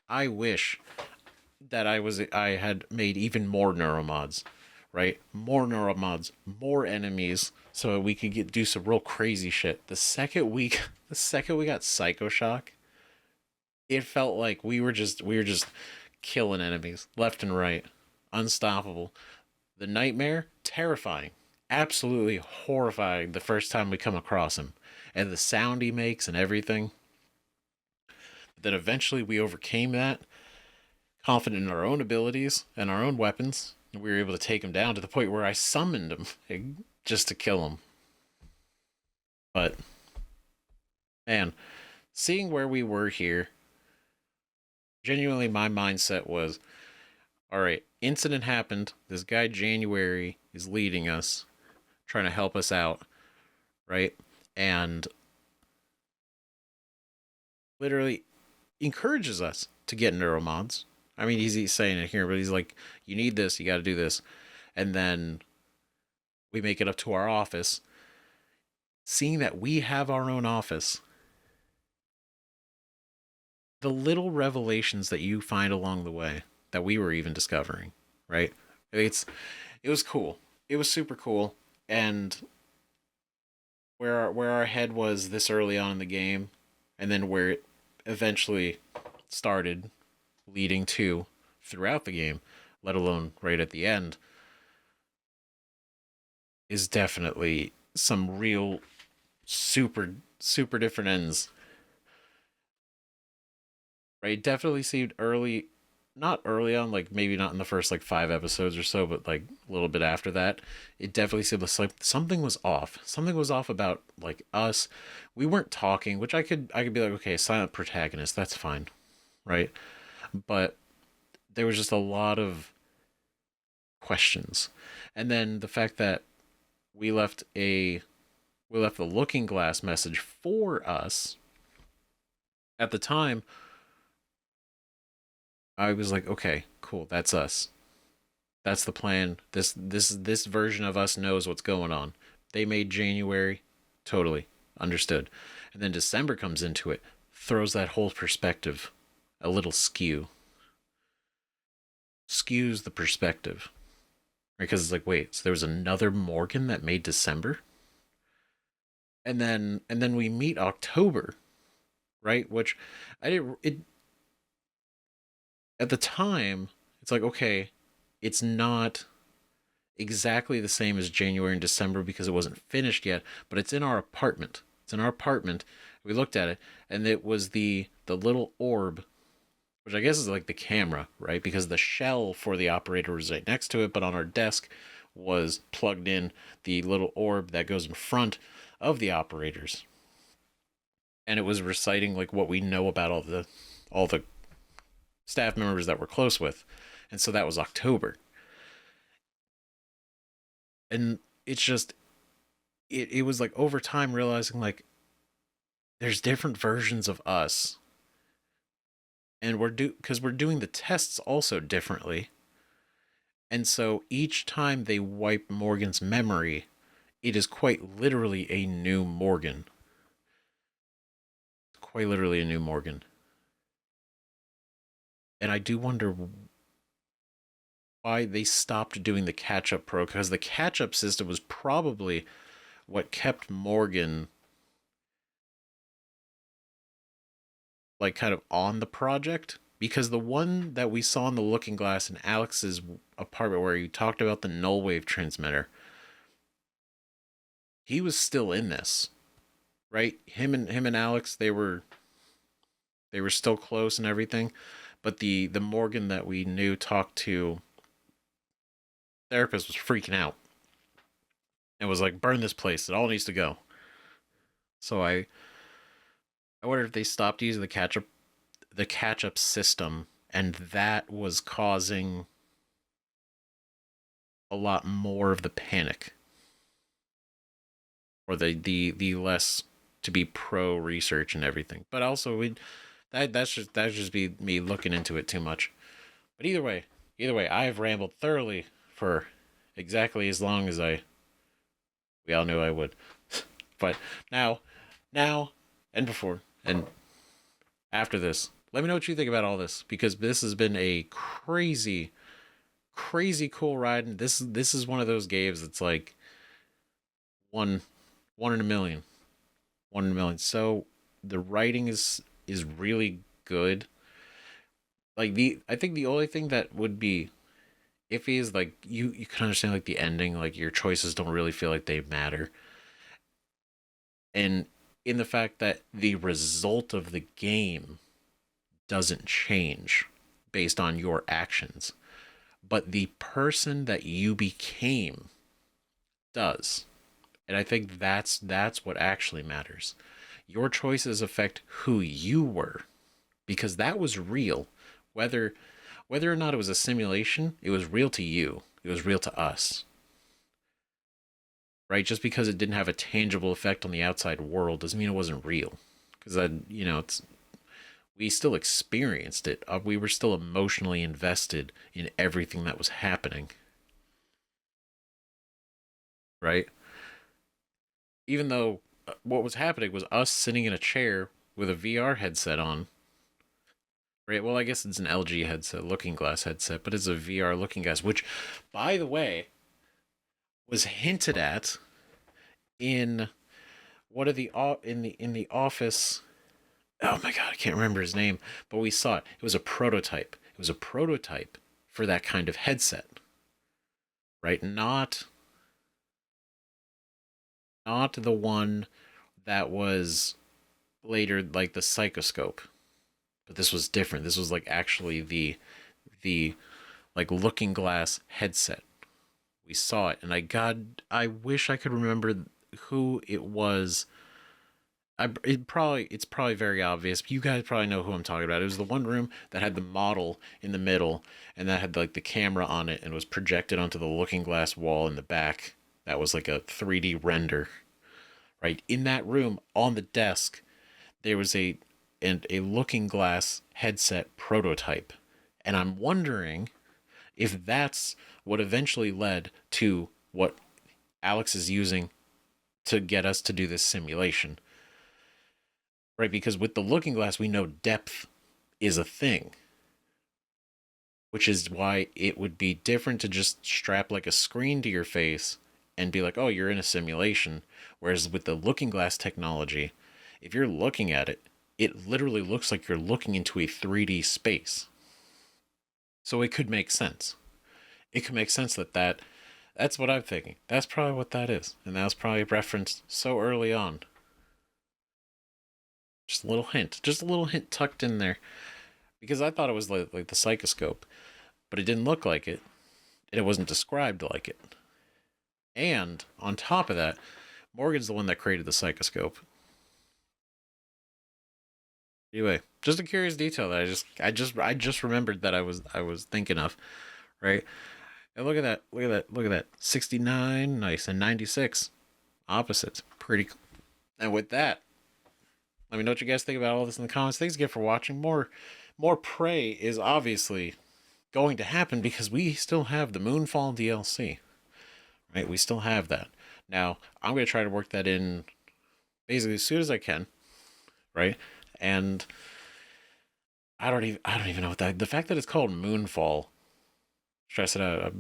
that I had made even more neuromods, right? More neuromods, more enemies, so we could do some real crazy shit. The second we got Psychoshock, it felt like we were just killing enemies left and right, unstoppable. The Nightmare, terrifying, absolutely horrifying the first time we come across him, and the sound he makes and everything. But then eventually we overcame that, confident in our own abilities and our own weapons, and we were able to take him down to the point where I summoned him just to kill him. But man, seeing where we were here, genuinely my mindset was, all right, incident happened. This guy January is leading us, trying to help us out, right? And literally encourages us to get neuromods. I mean, he's saying it here, but he's like, you need this, you got to do this. And then we make it up to our office. Seeing that we have our own office, the little revelations that you find along the way that we were even discovering, right? It was cool. It was super cool. And where our head was this early on in the game, and then where it eventually started leading to throughout the game, let alone right at the end, is definitely some real super different ends. Right? Definitely seemed not early on, like maybe not in the first like 5 episodes or so, but like a little bit after that, it definitely seemed like something was off. Something was off about like us. We weren't talking, which I could be like, okay, silent protagonist, that's fine, right? But there was just a lot of questions. And then the fact that we left the looking glass message for us at the time, I was like, okay, cool, that's us. That's the plan. This version of us knows what's going on. They made January, totally understood. And then December comes into it, throws that whole perspective a little skews the perspective. Because it's like, wait, so there was another Morgan that made December? And then we meet October, right? Which at the time, it's like, okay, it's not exactly the same as January and December because it wasn't finished yet, but it's in our apartment. It's in our apartment. We looked at it, and it was the little orb, which I guess is like the camera, right? Because the shell for the operator was right next to it, but on our desk was plugged in the little orb that goes in front of the operators. And it was reciting like what we know about all the staff members that we're close with. And so that was October. And it's just it was like over time realizing like there's different versions of us. And we're doing the tests also differently. And so each time they wipe Morgan's memory, it is quite literally a new Morgan. Quite literally a new Morgan. And I do wonder why they stopped doing the catch-up pro, because the catch-up system was probably what kept Morgan like kind of on the project, because the one that we saw in the looking glass in Alex's apartment where he talked about the Nullwave transmitter, he was still in this, right? Him and Alex, they were still close and everything, but the Morgan that we knew talked to therapist was freaking out and was like, burn this place, it all needs to go. So I wonder if they stopped using the catch-up system, and that was causing a lot more of the panic, or the less to be pro research and everything. But also that's just be me looking into it too much. But either way, I have rambled thoroughly for exactly as long as we all knew I would. But now, and before, and after this, let me know what you think about all this, because this has been a crazy cool ride, and this is one of those games that's like one in a million. So the writing is really good. Like I think the only thing that would be iffy is like you can understand like the ending, like your choices don't really feel like they matter. And in the fact that the result of the game doesn't change based on your actions, but the person that you became does. And I think that's what actually matters. Your choices affect who you were, because that was real. Whether or not it was a simulation, it was real to you. It was real to us. Right? Just because it didn't have a tangible effect on the outside world doesn't mean it wasn't real. Because we still experienced it. We were still emotionally invested in everything that was happening. Right? Even though what was happening was us sitting in a chair with a VR headset on. Right? Well, I guess it's an LG headset, looking glass headset, but it's a VR looking glass, which, by the way, was hinted at in in the office. Oh my god, I can't remember his name, but we saw it. It was a prototype. It was a prototype for that kind of headset. Right? Not the one that was later like the Psychoscope. But this was different. This was like actually the like looking glass headset. We saw it, and I wish I could remember who it was. It's probably very obvious. You guys probably know who I'm talking about. It was the one room that had the model in the middle, and that had like the camera on it, and was projected onto the looking glass wall in the back. That was like a 3D render. Right? In that room, on the desk, there was a looking glass headset prototype. And I'm wondering if that's what eventually led to what Alex is using to get us to do this simulation. Right? Because with the looking glass, we know depth is a thing. Which is why it would be different to just strap like a screen to your face and be like, oh, you're in a simulation. Whereas with the looking glass technology, if you're looking at it, it literally looks like you're looking into a 3D space. So it could make sense. It could make sense that's what I'm thinking. That's probably what that is. And that was probably referenced so early on. Just a little hint tucked in there. because I thought it was like the psychoscope, but it didn't look like it, and it wasn't described like it. And on top of that, Morgan's the one that created the psychoscope. Anyway, just a curious detail that I just remembered that I was thinking of, right? And look at that. 69, nice, and 96, opposites, pretty cool. And with that, let me know what you guys think about all this in the comments. Thanks again for watching. More Prey is obviously going to happen because we still have the Moonfall DLC, right? We still have that. Now, I'm going to try to work that in basically as soon as I can, right? And I don't even know what that, the fact that it's called Moonfall, stress it out.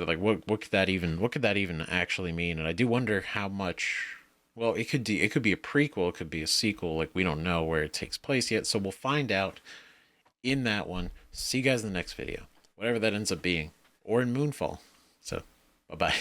Like what could that even actually mean? And I do wonder how much. Well, it could be a prequel, it could be a sequel. Like, we don't know where it takes place yet, so we'll find out in that one. See you guys in the next video, whatever that ends up being, or in Moonfall. So, bye bye.